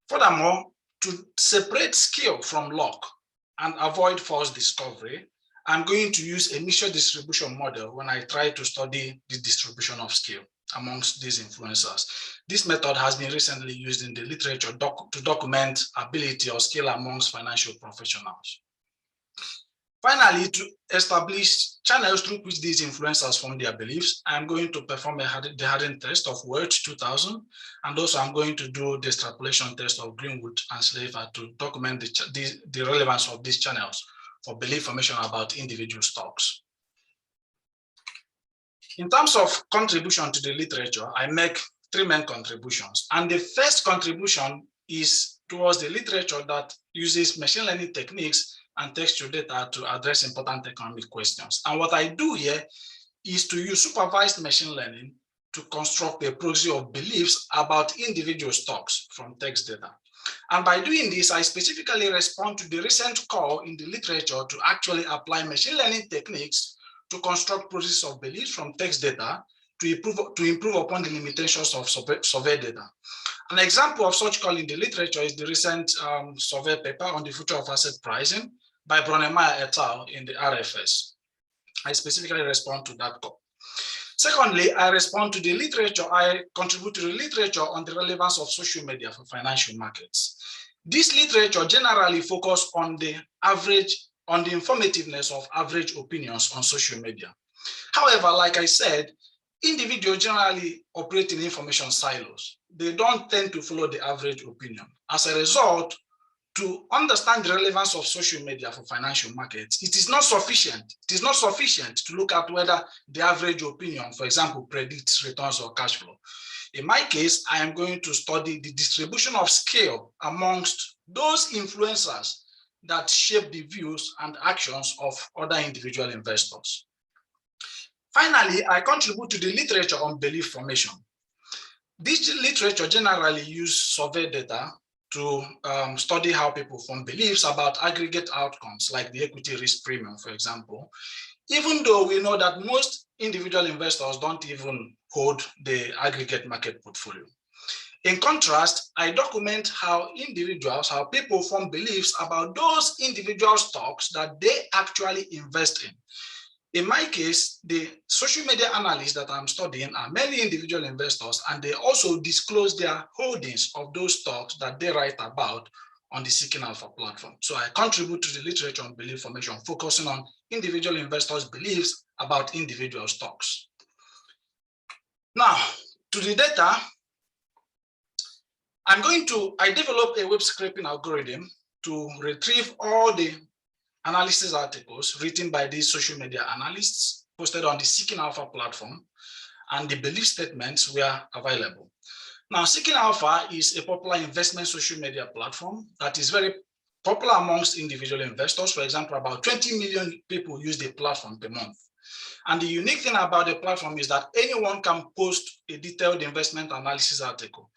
Furthermore, to separate skill from luck and avoid false discovery, I'm going to use a mixture distribution model when I try to study the distribution of skill amongst these influencers. This method has been recently used in the literature to document ability or skill amongst financial professionals. Finally, to establish channels through which these influencers form their beliefs, I'm going to perform the Harding test of Welch 2000, and also I'm going to do the extrapolation test of Greenwood and Slaver to document the relevance of these channels for belief formation about individual stocks. In terms of contribution to the literature, I make three main contributions. And the first contribution is towards the literature that uses machine learning techniques and textual data to address important economic questions. And what I do here is to use supervised machine learning to construct a proxy of beliefs about individual stocks from text data. And by doing this, I specifically respond to the recent call in the literature to actually apply machine learning techniques to construct processes of beliefs from text data to improve upon the limitations of survey data. An example of such call in the literature is the recent survey paper on the future of asset pricing by Bronnemeyer et al. In the RFS. I specifically respond to that call. Secondly, I respond to the literature. I contribute to the literature on the relevance of social media for financial markets. This literature generally focuses on the informativeness of average opinions on social media. However, like I said, individuals generally operate in information silos. They don't tend to follow the average opinion. As a result, to understand the relevance of social media for financial markets, it is not sufficient. It is not sufficient to look at whether the average opinion, for example, predicts returns or cash flow. In my case, I am going to study the distribution of scale amongst those influencers that shape the views and actions of other individual investors. Finally, I contribute to the literature on belief formation. This literature generally uses survey data to study how people form beliefs about aggregate outcomes like the equity risk premium, for example, even though we know that most individual investors don't even hold the aggregate market portfolio. In contrast, I document how people form beliefs about those individual stocks that they actually invest in. In my case, the social media analysts that I'm studying are many individual investors, and they also disclose their holdings of those stocks that they write about on the Seeking Alpha platform. So I contribute to the literature on belief formation, focusing on individual investors' beliefs about individual stocks. Now, to the data, I developed a web scraping algorithm to retrieve all the analysis articles written by these social media analysts posted on the Seeking Alpha platform, and the belief statements were available. Now, Seeking Alpha is a popular investment social media platform that is very popular amongst individual investors. For example, about 20 million people use the platform per month. And the unique thing about the platform is that anyone can post a detailed investment analysis article.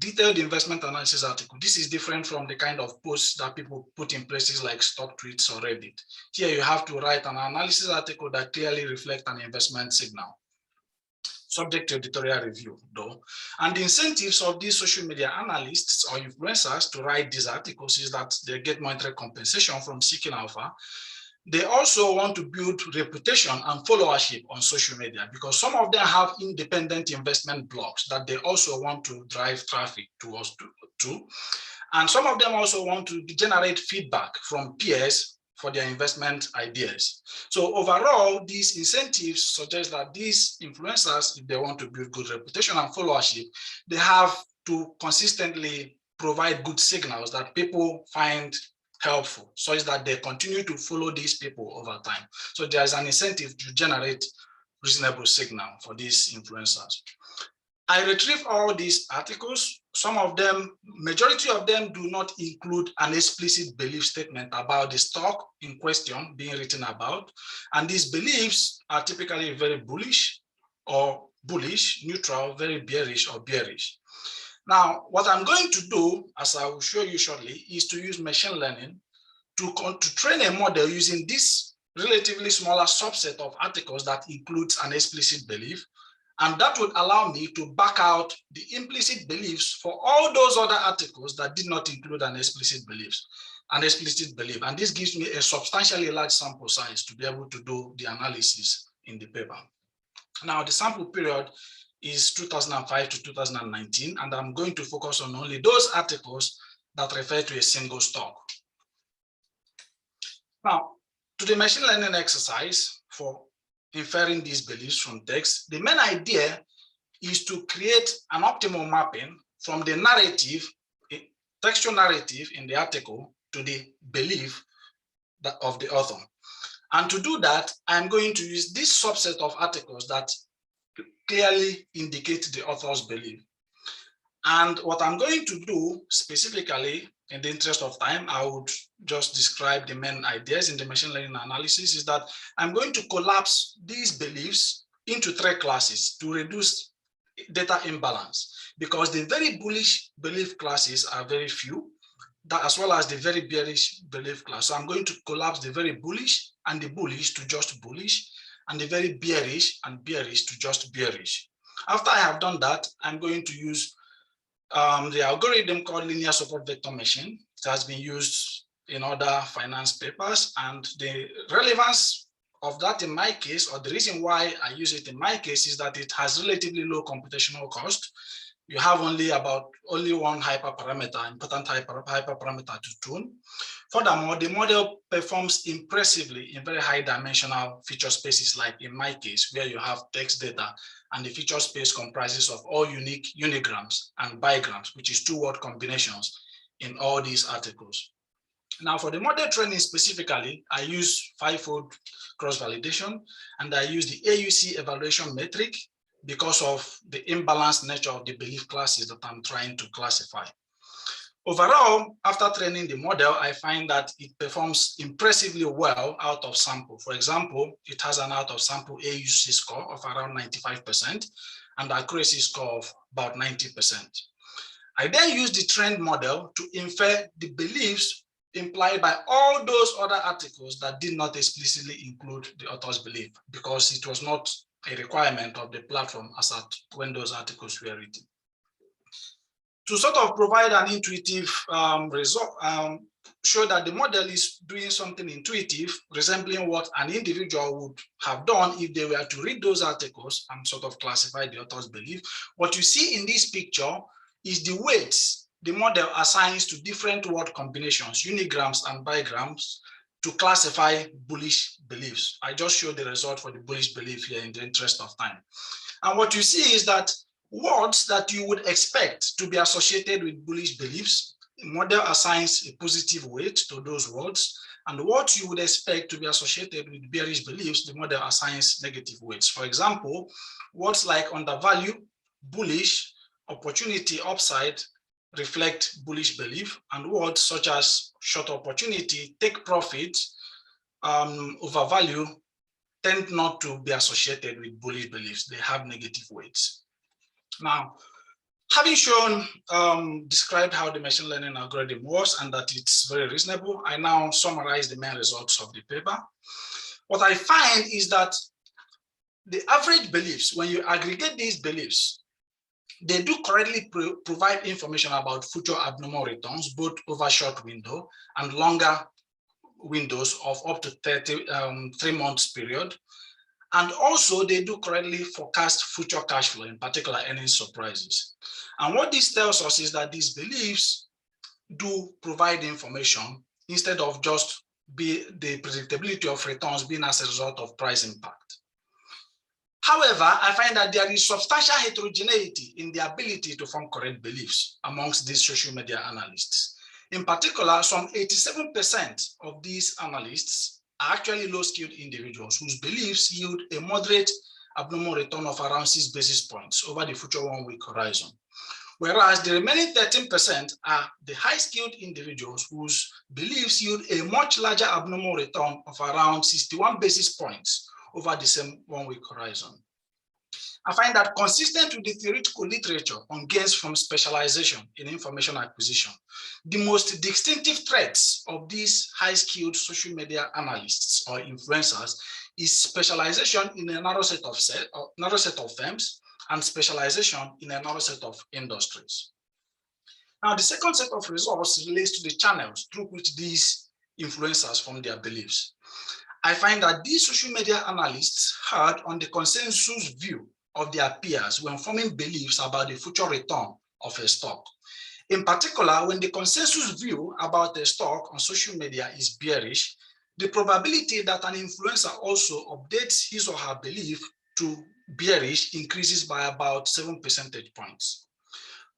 This is different from the kind of posts that people put in places like stock tweets or Reddit. Here you have to write an analysis article that clearly reflects an investment signal, subject to editorial review though. And the incentives of these social media analysts or influencers to write these articles is that they get monetary compensation from Seeking Alpha. They also want to build reputation and followership on social media because some of them have independent investment blogs that they also want to drive traffic towards to. And some of them also want to generate feedback from peers for their investment ideas. So overall, these incentives suggest that these influencers, if they want to build good reputation and followership, they have to consistently provide good signals that people find helpful, so is that they continue to follow these people over time. So there's an incentive to generate reasonable signal for these influencers. I retrieve all these articles. Some of them, majority of them do not include an explicit belief statement about the stock in question being written about. And these beliefs are typically very bullish or bullish, neutral, very bearish, or bearish. Now, what I'm going to do, as I will show you shortly, is to use machine learning to train a model using this relatively smaller subset of articles that includes an explicit belief. And that would allow me to back out the implicit beliefs for all those other articles that did not include an explicit belief. And this gives me a substantially large sample size to be able to do the analysis in the paper. Now, the sample period is 2005 to 2019, and I'm going to focus on only those articles that refer to a single stock. Now, to the machine learning exercise for inferring these beliefs from text, the main idea is to create an optimal mapping from the narrative, textual narrative in the article to the belief of the author. And to do that, I'm going to use this subset of articles that clearly indicate the author's belief. And what I'm going to do specifically, in the interest of time, I would just describe the main ideas in the machine learning analysis, is that I'm going to collapse these beliefs into 3 classes to reduce data imbalance, because the very bullish belief classes are very few, as well as the very bearish belief class. So I'm going to collapse the very bullish and the bullish to just bullish, and the very bearish and bearish to just bearish. After I have done that, I'm going to use the algorithm called linear support vector machine. It has been used in other finance papers, and the relevance of that in my case, or the reason why I use it in my case, is that it has relatively low computational cost. You have only one hyperparameter, important hyperparameter to tune. Furthermore, the model performs impressively in very high dimensional feature spaces, like in my case, where you have text data and the feature space comprises of all unique unigrams and bigrams, which is 2-word combinations in all these articles. Now, for the model training specifically, I use 5-fold cross-validation, and I use the AUC evaluation metric because of the imbalanced nature of the belief classes that I'm trying to classify. Overall, after training the model, I find that it performs impressively well out of sample. For example, it has an out of sample AUC score of around 95% and accuracy score of about 90%. I then use the trained model to infer the beliefs implied by all those other articles that did not explicitly include the author's belief, because it was not a requirement of the platform as at when those articles were written. To sort of provide an intuitive result, show that the model is doing something intuitive, resembling what an individual would have done if they were to read those articles and sort of classify the author's belief. What you see in this picture is the weights the model assigns to different word combinations, unigrams and bigrams, to classify bullish beliefs. I just showed the result for the bullish belief here in the interest of time. And what you see is that words that you would expect to be associated with bullish beliefs, the model assigns a positive weight to those words, and what you would expect to be associated with bearish beliefs, the model assigns negative weights. For example, words like undervalue, bullish, opportunity, upside reflect bullish belief, and words such as short opportunity, take profit, overvalue tend not to be associated with bullish beliefs. They have negative weights. Now, having described how the machine learning algorithm works and that it's very reasonable, I now summarize the main results of the paper. What I find is that the average beliefs, when you aggregate these beliefs, they do correctly provide information about future abnormal returns, both over short window and longer windows of up to 3 months period. And also they do correctly forecast future cash flow, in particular earnings surprises. And what this tells us is that these beliefs do provide information instead of just the predictability of returns being as a result of price impact. However, I find that there is substantial heterogeneity in the ability to form correct beliefs amongst these social media analysts. In particular, some 87% of these analysts are actually low-skilled individuals whose beliefs yield a moderate abnormal return of around 6 basis points over the future 1-week horizon. Whereas the remaining 13% are the high-skilled individuals whose beliefs yield a much larger abnormal return of around 61 basis points over the same 1-week horizon. I find that consistent with the theoretical literature on gains from specialization in information acquisition, the most distinctive traits of these high-skilled social media analysts or influencers is specialization in a narrow set of firms and specialization in a narrow set of industries. Now, the second set of results relates to the channels through which these influencers form their beliefs. I find that these social media analysts had on the consensus view of their peers when forming beliefs about the future return of a stock. In particular, when the consensus view about a stock on social media is bearish, the probability that an influencer also updates his or her belief to bearish increases by about 7 percentage points.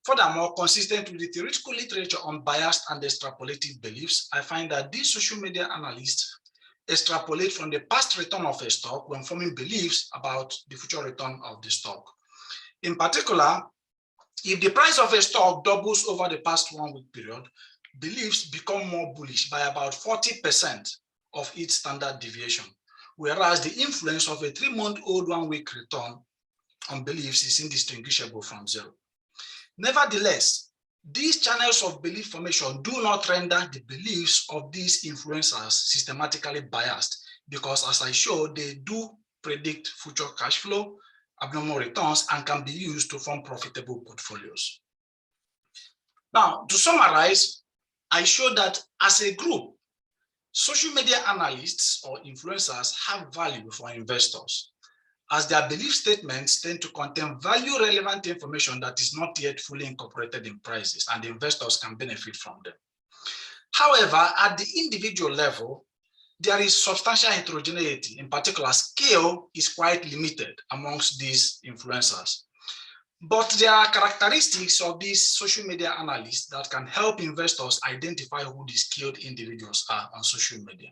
Furthermore, consistent with the theoretical literature on biased and extrapolative beliefs, I find that these social media analysts extrapolate from the past return of a stock when forming beliefs about the future return of the stock. In particular, if the price of a stock doubles over the past 1 week period, beliefs become more bullish by about 40% of its standard deviation, whereas the influence of a 3-month-old 1 week return on beliefs is indistinguishable from zero. Nevertheless, these channels of belief formation do not render the beliefs of these influencers systematically biased, because as I showed, they do predict future cash flow, abnormal returns, and can be used to form profitable portfolios. Now, to summarize, I showed that as a group, social media analysts or influencers have value for investors, as their belief statements tend to contain value-relevant information that is not yet fully incorporated in prices, and investors can benefit from them. However, at the individual level, there is substantial heterogeneity. In particular, scale is quite limited amongst these influencers. But there are characteristics of these social media analysts that can help investors identify who the skilled individuals are on social media.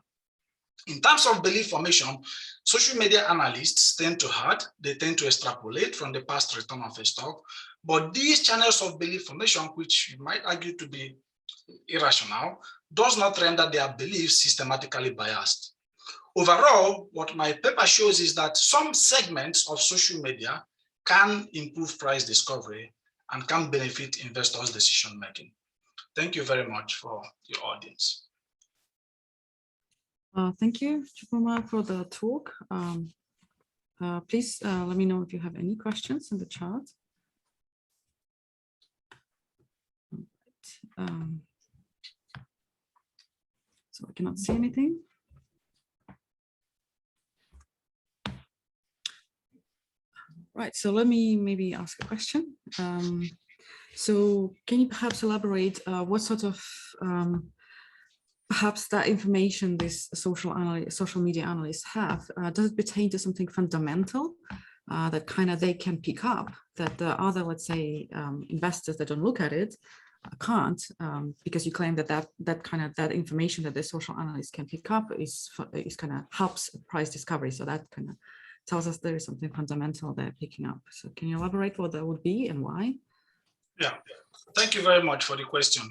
In terms of belief formation, social media analysts tend to they tend to extrapolate from the past return of a stock, but these channels of belief formation, which you might argue to be irrational, does not render their beliefs systematically biased. Overall, what my paper shows is that some segments of social media can improve price discovery and can benefit investors' decision making. Thank you very much for your audience. Thank you, Chukwuma, for the talk. Please let me know if you have any questions in the chat. So I cannot see anything. Right, so let me maybe ask a question. So can you perhaps elaborate what sort of perhaps that information this social media analysts have, does it pertain to something fundamental that kind of they can pick up that the other, let's say, investors that don't look at it can't, because you claim that that information that the social analyst can pick up is kind of helps price discovery. So that kind of tells us there is something fundamental they're picking up. So can you elaborate what that would be and why? Yeah, thank you very much for the question.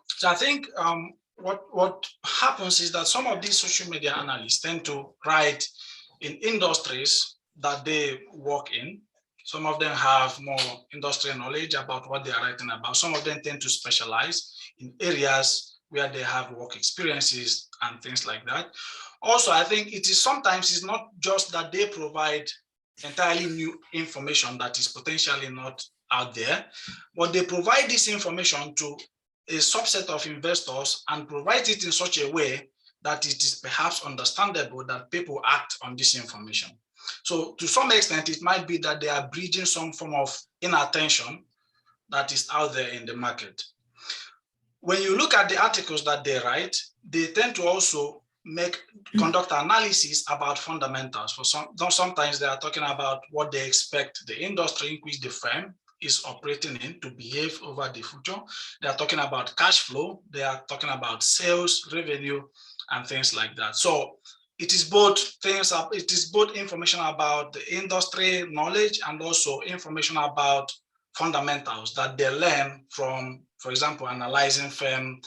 So I think what happens is that some of these social media analysts tend to write in industries that they work in. Some of them have more industry knowledge about what they are writing about. Some of them tend to specialize in areas where they have work experiences and things like that. Also, I think it is sometimes it's not just that they provide entirely new information that is potentially not out there, but they provide this information to a subset of investors and provide it in such a way that it is perhaps understandable that people act on this information. So to some extent, it might be that they are bridging some form of inattention that is out there in the market. When you look at the articles that they write, they tend to also conduct analysis about fundamentals. For sometimes they are talking about what they expect the industry in which the firm is operating in to behave over the future. They are talking about cash flow. They are talking about sales, revenue, and things like that. So it is both things. It is both information about the industry knowledge and also information about fundamentals that they learn from, for example, analyzing firm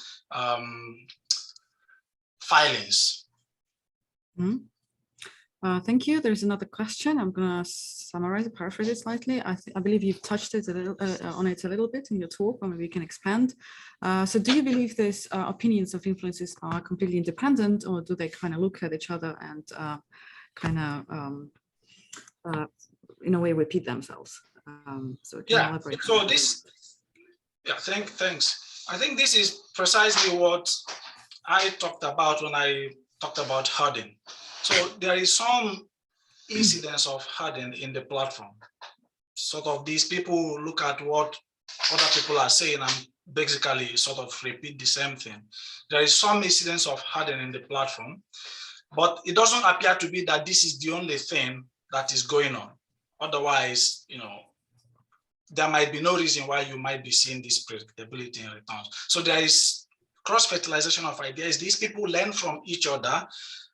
filings. Thank you. There's another question. I'm going to summarize it, paraphrase it slightly. I believe you've touched it on it a little bit in your talk, or maybe you can expand. So do you believe these opinions of influences are completely independent, or do they kind of look at each other and in a way repeat themselves? So can you elaborate? So this, thanks. I think this is precisely what I talked about when I talked about herding. So there is some incidence of herding in the platform. Sort of these people look at what other people are saying and basically sort of repeat the same thing. There is some incidence of herding in the platform, but it doesn't appear to be that this is the only thing that is going on. Otherwise, there might be no reason why you might be seeing this predictability in returns. So there is cross-fertilization of ideas. These people learn from each other.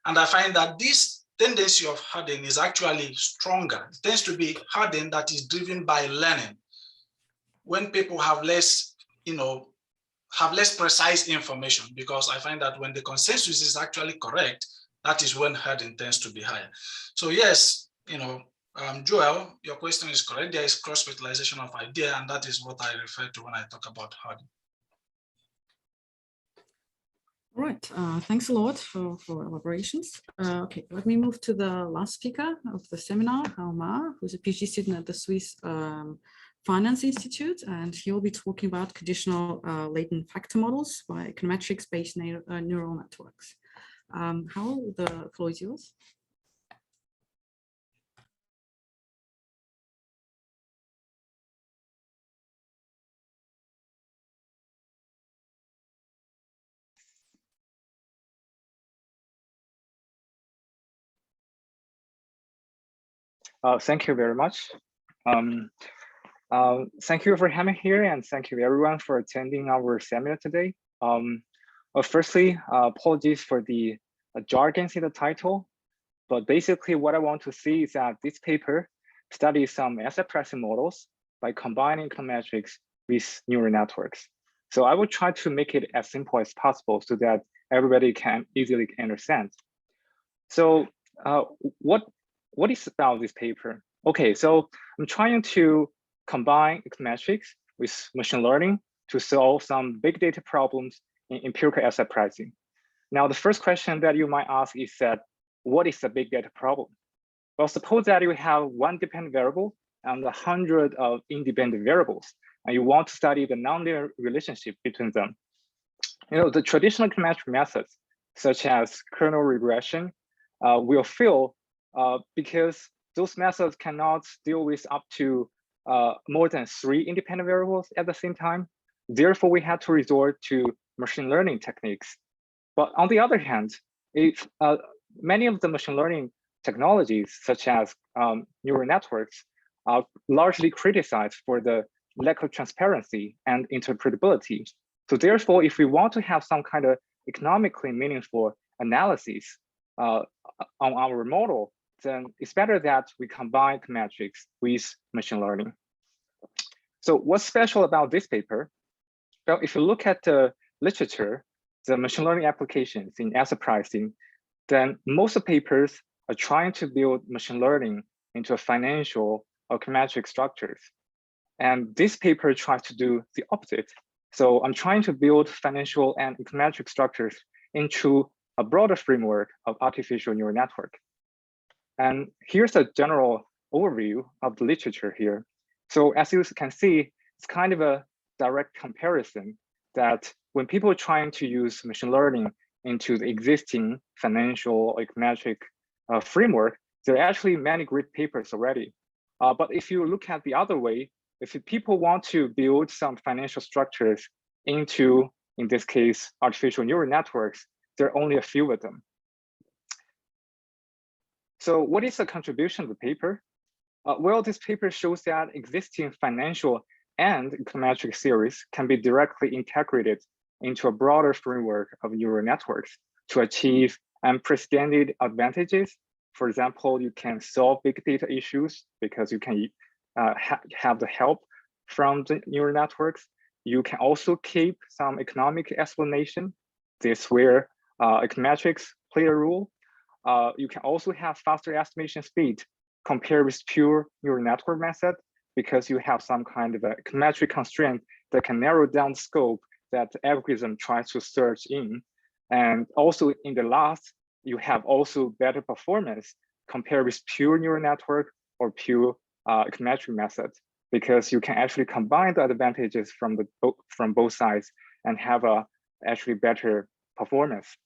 And I find that this tendency of herding is actually stronger. It tends to be herding that is driven by learning. When people have less, precise information, because I find that when the consensus is actually correct, that is when herding tends to be higher. So yes, Joel, your question is correct. There is cross-fertilization of idea, and that is what I refer to when I talk about herding. All right, thanks a lot for elaborations. Okay, let me move to the last speaker of the seminar, Omar, who's a PhD student at the Swiss Finance Institute, and he'll be talking about conditional latent factor models by econometrics-based neural networks. How the floor is yours? Thank you very much. Thank you for having me here, and thank you everyone for attending our seminar today. Firstly, apologies for the jargons in the title, but basically what I want to see is that this paper studies some asset pricing models by combining econometrics with neural networks. So I will try to make it as simple as possible so that everybody can easily understand. So what is about this paper? Okay, so I'm trying to combine econometrics with machine learning to solve some big data problems in empirical asset pricing. Now, the first question that you might ask is that, what is a big data problem? Well, suppose that you have one dependent variable and 100 of independent variables, and you want to study the nonlinear relationship between them. The traditional econometric methods, such as kernel regression, will fail because those methods cannot deal with up to more than 3 independent variables at the same time. Therefore, we had to resort to machine learning techniques. But on the other hand, if many of the machine learning technologies, such as neural networks, are largely criticized for the lack of transparency and interpretability. So therefore, if we want to have some kind of economically meaningful analysis on our model, then it's better that we combine econometrics with machine learning. So what's special about this paper? Well, if you look at the literature, the machine learning applications in asset pricing, then most of the papers are trying to build machine learning into a financial or econometric structures. And this paper tries to do the opposite. So I'm trying to build financial and econometric structures into a broader framework of artificial neural network. And here's a general overview of the literature here. So as you can see, it's kind of a direct comparison that when people are trying to use machine learning into the existing financial or econometric framework, there are actually many great papers already. But if you look at the other way, if people want to build some financial structures into, in this case, artificial neural networks, there are only a few of them. So what is the contribution of the paper? Well, this paper shows that existing financial and econometric theories can be directly integrated into a broader framework of neural networks to achieve unprecedented advantages. For example, you can solve big data issues because you can have the help from the neural networks. You can also keep some economic explanation. This is where econometrics play a role. you can also have faster estimation speed compared with pure neural network method, because you have some kind of a econometric constraint that can narrow down the scope that the algorithm tries to search in. And also in the last, you have also better performance compared with pure neural network or pure econometric method, because you can actually combine the advantages from both sides and have a actually better performance.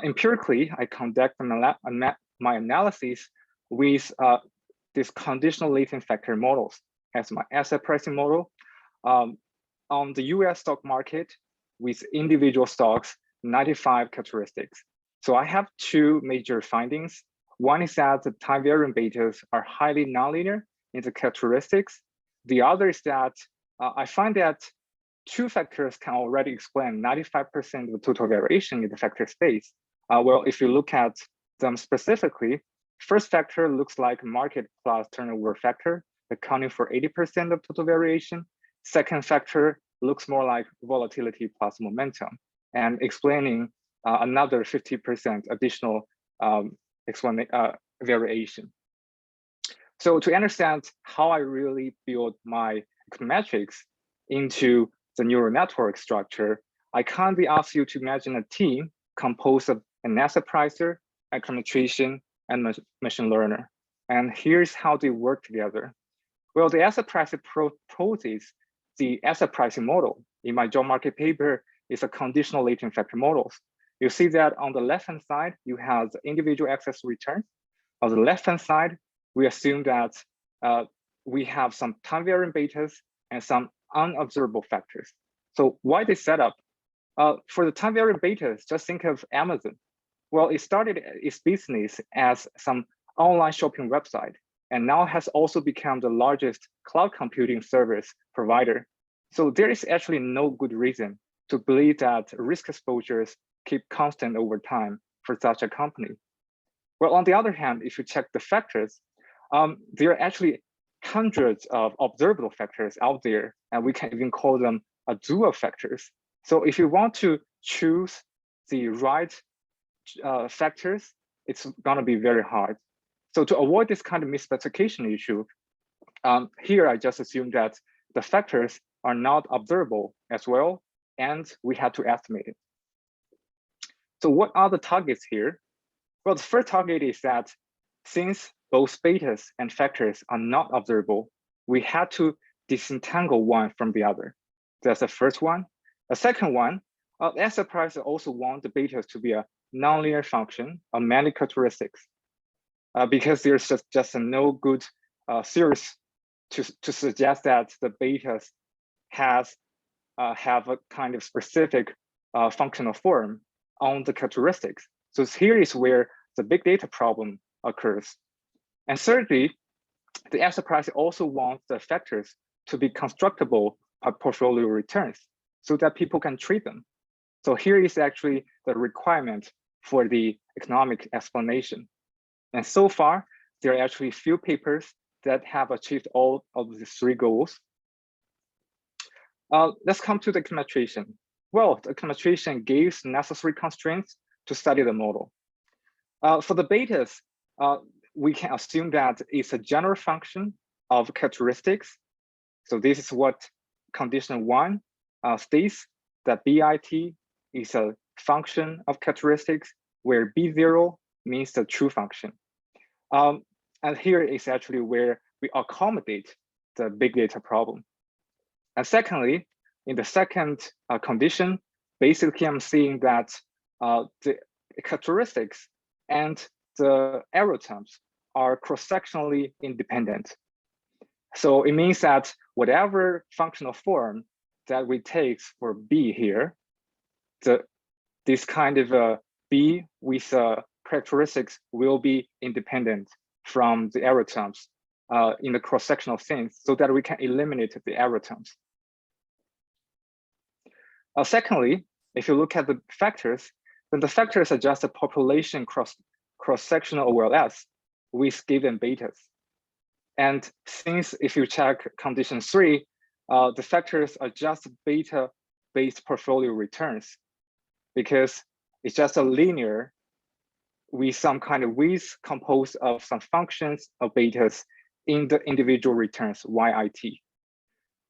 Empirically, I conduct my analysis with this conditional latent factor models as my asset pricing model on the US stock market with individual stocks, 95 characteristics. So I have two major findings. One is that the time variant betas are highly nonlinear in the characteristics. The other is that I find that two factors can already explain 95% of the total variation in the factor space. Well, if you look at them specifically, first factor looks like market plus turnover factor, accounting for 80% of total variation. Second factor looks more like volatility plus momentum and explaining another 50% additional variation. So to understand how I really build my econometrics into the neural network structure, I kindly ask you to imagine a team composed of an asset pricer, econometrician, and machine learner. And here's how they work together. Well, the asset pricer proposes the asset pricing model. In my job market paper, it's a conditional latent factor models. You see that on the left-hand side, you have the individual access return. On the left-hand side, we assume that we have some time variant betas and some unobservable factors. So why this setup? For the time variant betas, just think of Amazon. Well, it started its business as some online shopping website, and now has also become the largest cloud computing service provider. So there is actually no good reason to believe that risk exposures keep constant over time for such a company. Well, on the other hand, if you check the factors, there are actually hundreds of observable factors out there, and we can even call them dual factors. So if you want to choose the right factors, it's gonna be very hard. So to avoid this kind of misspecification issue, here I just assume that the factors are not observable as well, and we have to estimate it. So what are the targets here? Well, the first target is that since both betas and factors are not observable, we had to disentangle one from the other. That's the first one. The second one, asset prices also want the betas to be a nonlinear function of many characteristics, because there's just no good series to suggest that the betas have a kind of specific functional form on the characteristics. So here is where the big data problem occurs. And thirdly, the asset price also wants the factors to be constructible portfolio returns so that people can treat them. So here is actually the requirement for the economic explanation. And so far, there are actually few papers that have achieved all of the three goals. Let's come to the econometrician. Well, the econometrician gives necessary constraints to study the model. For the betas, we can assume that it's a general function of characteristics. So this is what condition 1 states, that BIT is a function of characteristics, where B0 means the true function. And here is actually where we accommodate the big data problem. And secondly, in the second condition, basically I'm seeing that the characteristics and the error terms are cross-sectionally independent. So it means that whatever functional form that we take for B here, this kind of B with characteristics will be independent from the error terms in the cross-sectional sense, so that we can eliminate the error terms. Secondly, if you look at the factors, then the factors are just a population cross-sectional OLS with given betas. And since if you check condition 3, the factors are just beta-based portfolio returns, because it's just a linear with some kind of weights composed of some functions of betas in the individual returns YIT.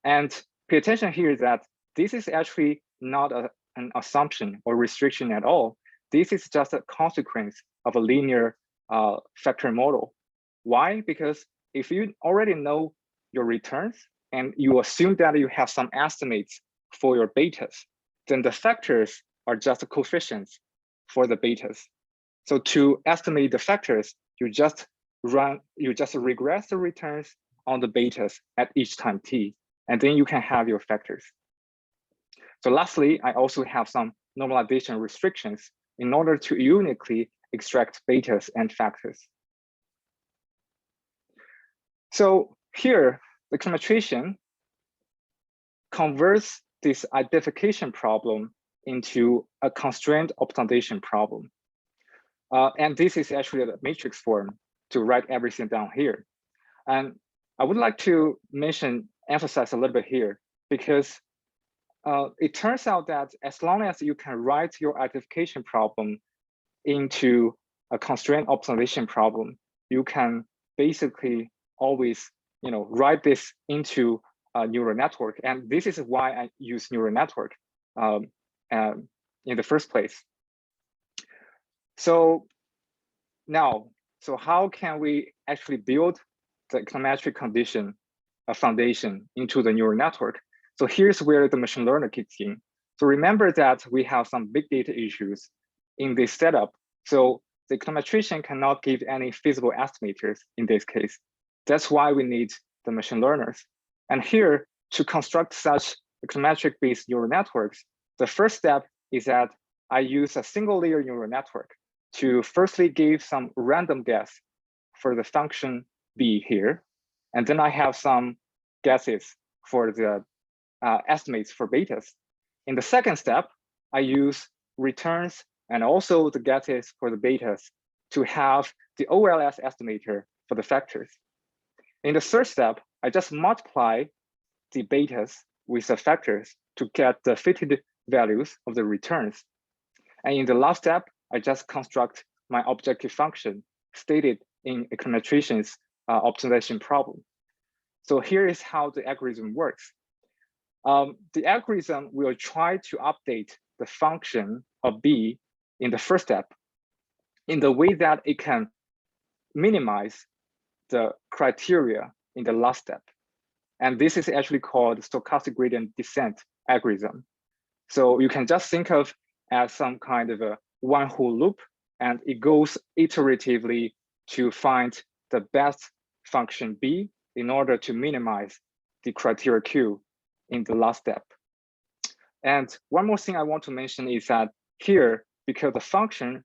And pay attention here that this is actually not an assumption or restriction at all. This is just a consequence of a linear factor model. Why? Because if you already know your returns and you assume that you have some estimates for your betas, then the factors are just coefficients for the betas. So to estimate the factors, you just regress the returns on the betas at each time t, and then you can have your factors. So lastly, I also have some normalization restrictions in order to uniquely extract betas and factors. So here, the econometrician converts this identification problem into a constraint optimization problem. And this is actually the matrix form to write everything down here. And I would like to emphasize a little bit here, because it turns out that as long as you can write your identification problem into a constraint optimization problem, you can basically always, write this into a neural network. And this is why I use neural network in the first place. So now, how can we actually build the econometric condition, a foundation into the neural network? So here's where the machine learner kicks in. So remember that we have some big data issues in this setup. So the econometrician cannot give any feasible estimators in this case. That's why we need the machine learners. And here, to construct such econometric-based neural networks, the first step is that I use a single layer neural network to firstly give some random guess for the function b here. And then I have some guesses for the estimates for betas. In the second step, I use returns and also the guesses for the betas to have the OLS estimator for the factors. In the third step, I just multiply the betas with the factors to get the fitted values of the returns. And in the last step, I just construct my objective function stated in econometrician's optimization problem. So here is how the algorithm works. The algorithm will try to update the function of b in the first step in the way that it can minimize the criteria in the last step. And this is actually called stochastic gradient descent algorithm. So you can just think of as some kind of a one whole loop, and it goes iteratively to find the best function b in order to minimize the criteria q in the last step. And one more thing I want to mention is that here, because the function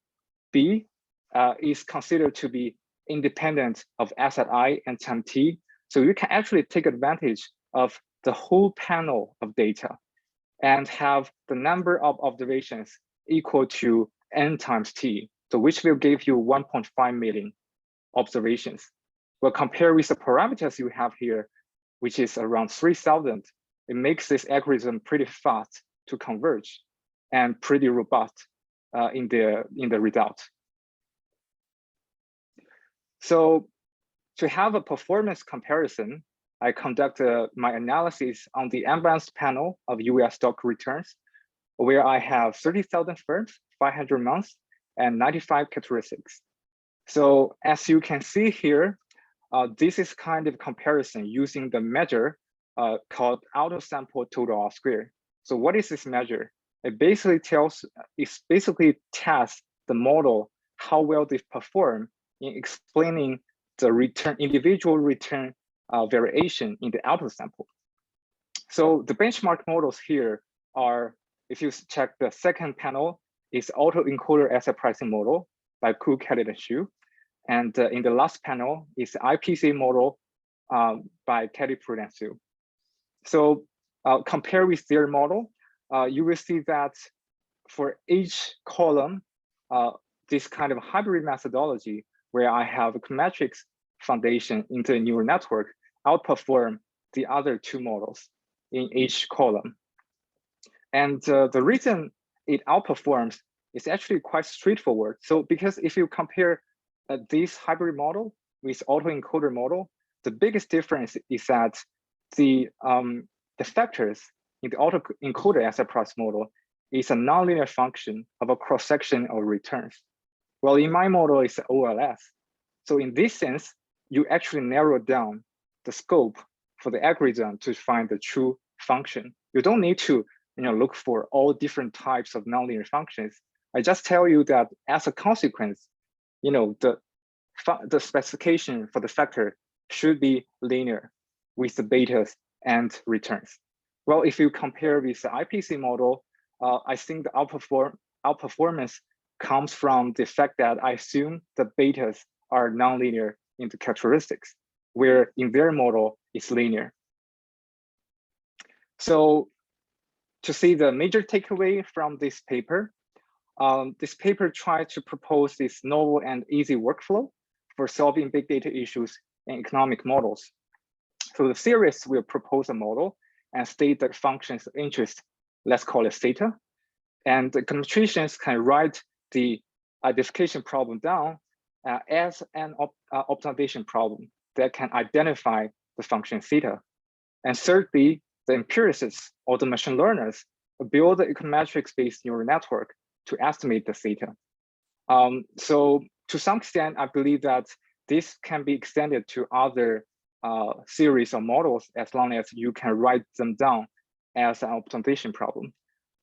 b is considered to be independent of asset I and time t, so you can actually take advantage of the whole panel of data and have the number of observations equal to n times t, so which will give you 1.5 million observations. But compared with the parameters you have here, which is around 3,000, it makes this algorithm pretty fast to converge and pretty robust in the result. So to have a performance comparison, I conduct my analysis on the unbalanced panel of US stock returns, where I have 30,000 firms, 500 months, and 95 characteristics. So as you can see here, this is kind of comparison using the measure called auto-sample total R squared. So what is this measure? It basically tests the model how well they perform in explaining the individual return variation in the output sample. So the benchmark models here are, if you check the second panel, is auto-encoder asset pricing model by Ku, Kelly, and Xu. And in the last panel is the IPC model by Kelly, Pruitt, and Xu. So compare with their model, you will see that for each column, this kind of hybrid methodology where I have a econometrics foundation into a neural network outperform the other two models in each column. And the reason it outperforms is actually quite straightforward. So because if you compare this hybrid model with autoencoder model, the biggest difference is that the factors in the autoencoder asset price model is a nonlinear function of a cross-section of returns. Well, in my model, it's OLS. So in this sense, you actually narrow down the scope for the algorithm to find the true function. You don't need to look for all different types of nonlinear functions. I just tell you that as a consequence, the specification for the factor should be linear with the betas and returns. Well, if you compare with the IPC model, I think the outperformance comes from the fact that I assume the betas are nonlinear in the characteristics, where in their model it's linear. So to see the major takeaway from this paper tried to propose this novel and easy workflow for solving big data issues in economic models. So the series will propose a model and state the functions of interest, let's call it theta. And the econometricians can write the identification problem down as an optimization problem that can identify the function theta. And thirdly, the empiricists or the machine learners build the econometrics-based neural network to estimate the theta. So to some extent, I believe that this can be extended to other series of models as long as you can write them down as an optimization problem.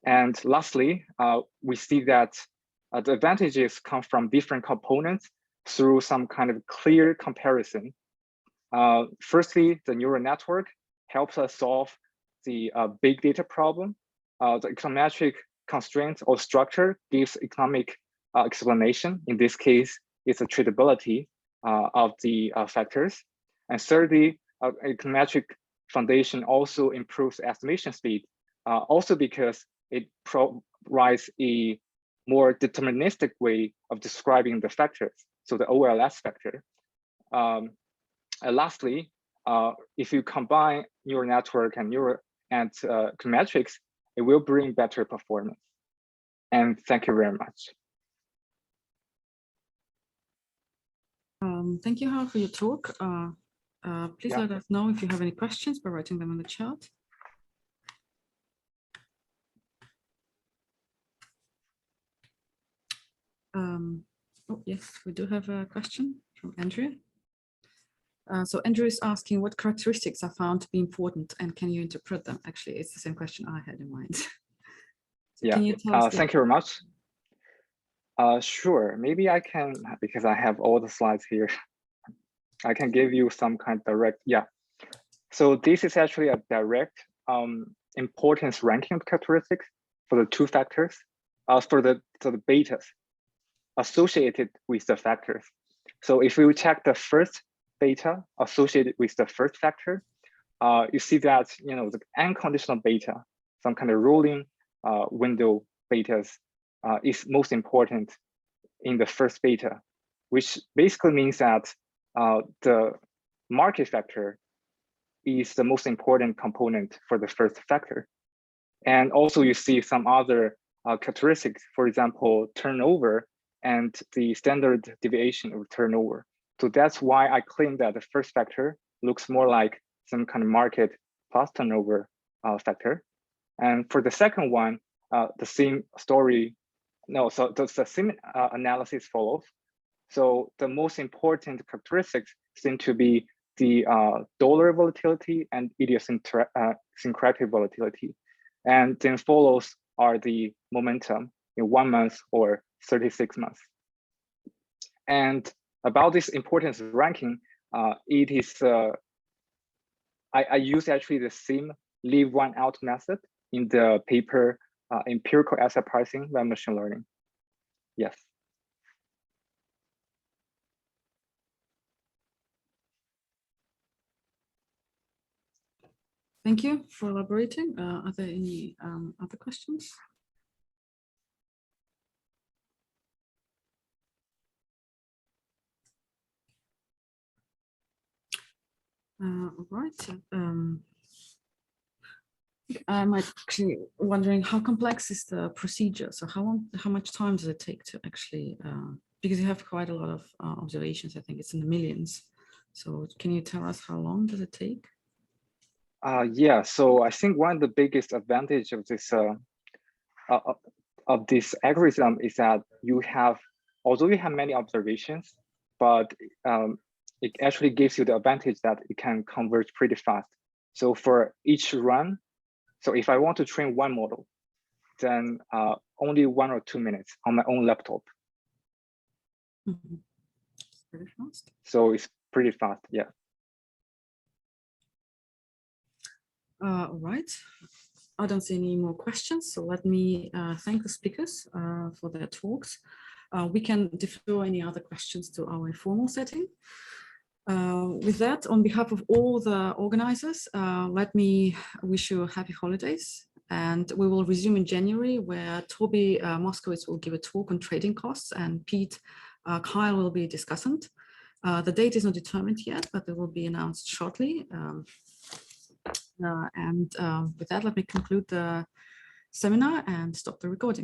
And lastly, we see that the advantages come from different components through some kind of clear comparison. Firstly, the neural network helps us solve the big data problem. The econometric constraint or structure gives economic explanation. In this case, it's a treatability of the factors. And thirdly, econometric foundation also improves estimation speed, also because it provides a more deterministic way of describing the factors, so the OLS factor. And lastly, if you combine neural network and econometrics, it will bring better performance. And thank you very much. Thank you, Hao, for your talk. Please let us know if you have any questions by writing them in the chat. Oh, yes, we do have a question from Andrew. So Andrew is asking what characteristics are found to be important and can you interpret them? Actually, it's the same question I had in mind. So yeah, can you tell us thank you very much. Sure, maybe I can, because I have all the slides here. I can give you some kind of direct, So this is actually a direct importance ranking of characteristics for the two factors, for the betas associated with the factors. So if we check the first beta associated with the first factor, you see that the unconditional beta, some kind of rolling window betas, is most important in the first beta, which basically means that the market factor is the most important component for the first factor. And also you see some other characteristics, for example, turnover and the standard deviation of turnover. So that's why I claim that the first factor looks more like some kind of market plus turnover factor. And for the second one, the same story, so the same analysis follows. So the most important characteristics seem to be the dollar volatility and idiosyncratic volatility. And then follows are the momentum in 1 month or 36 months. And about this importance ranking, it is, I use actually the same leave one out method in the paper empirical asset pricing by machine learning. Yes. Thank you for elaborating. Are there any other questions? All right. I'm actually wondering how complex is the procedure? So how much time does it take to actually, because you have quite a lot of observations, I think it's in the millions. So can you tell us how long does it take? Yeah, so I think one of the biggest advantage of this algorithm is that although you have many observations, but it actually gives you the advantage that it can converge pretty fast. So for each run, so if I want to train one model, then only 1 or 2 minutes on my own laptop. Mm-hmm. Pretty fast. So it's pretty fast, yeah. All right. I don't see any more questions, so let me thank the speakers for their talks. We can defer any other questions to our informal setting. With that, on behalf of all the organizers, let me wish you happy holidays. And we will resume in January, where Toby Moskowitz will give a talk on trading costs and Pete Kyle will be discussant. The date is not determined yet, but it will be announced shortly. With that, let me conclude the seminar and stop the recording.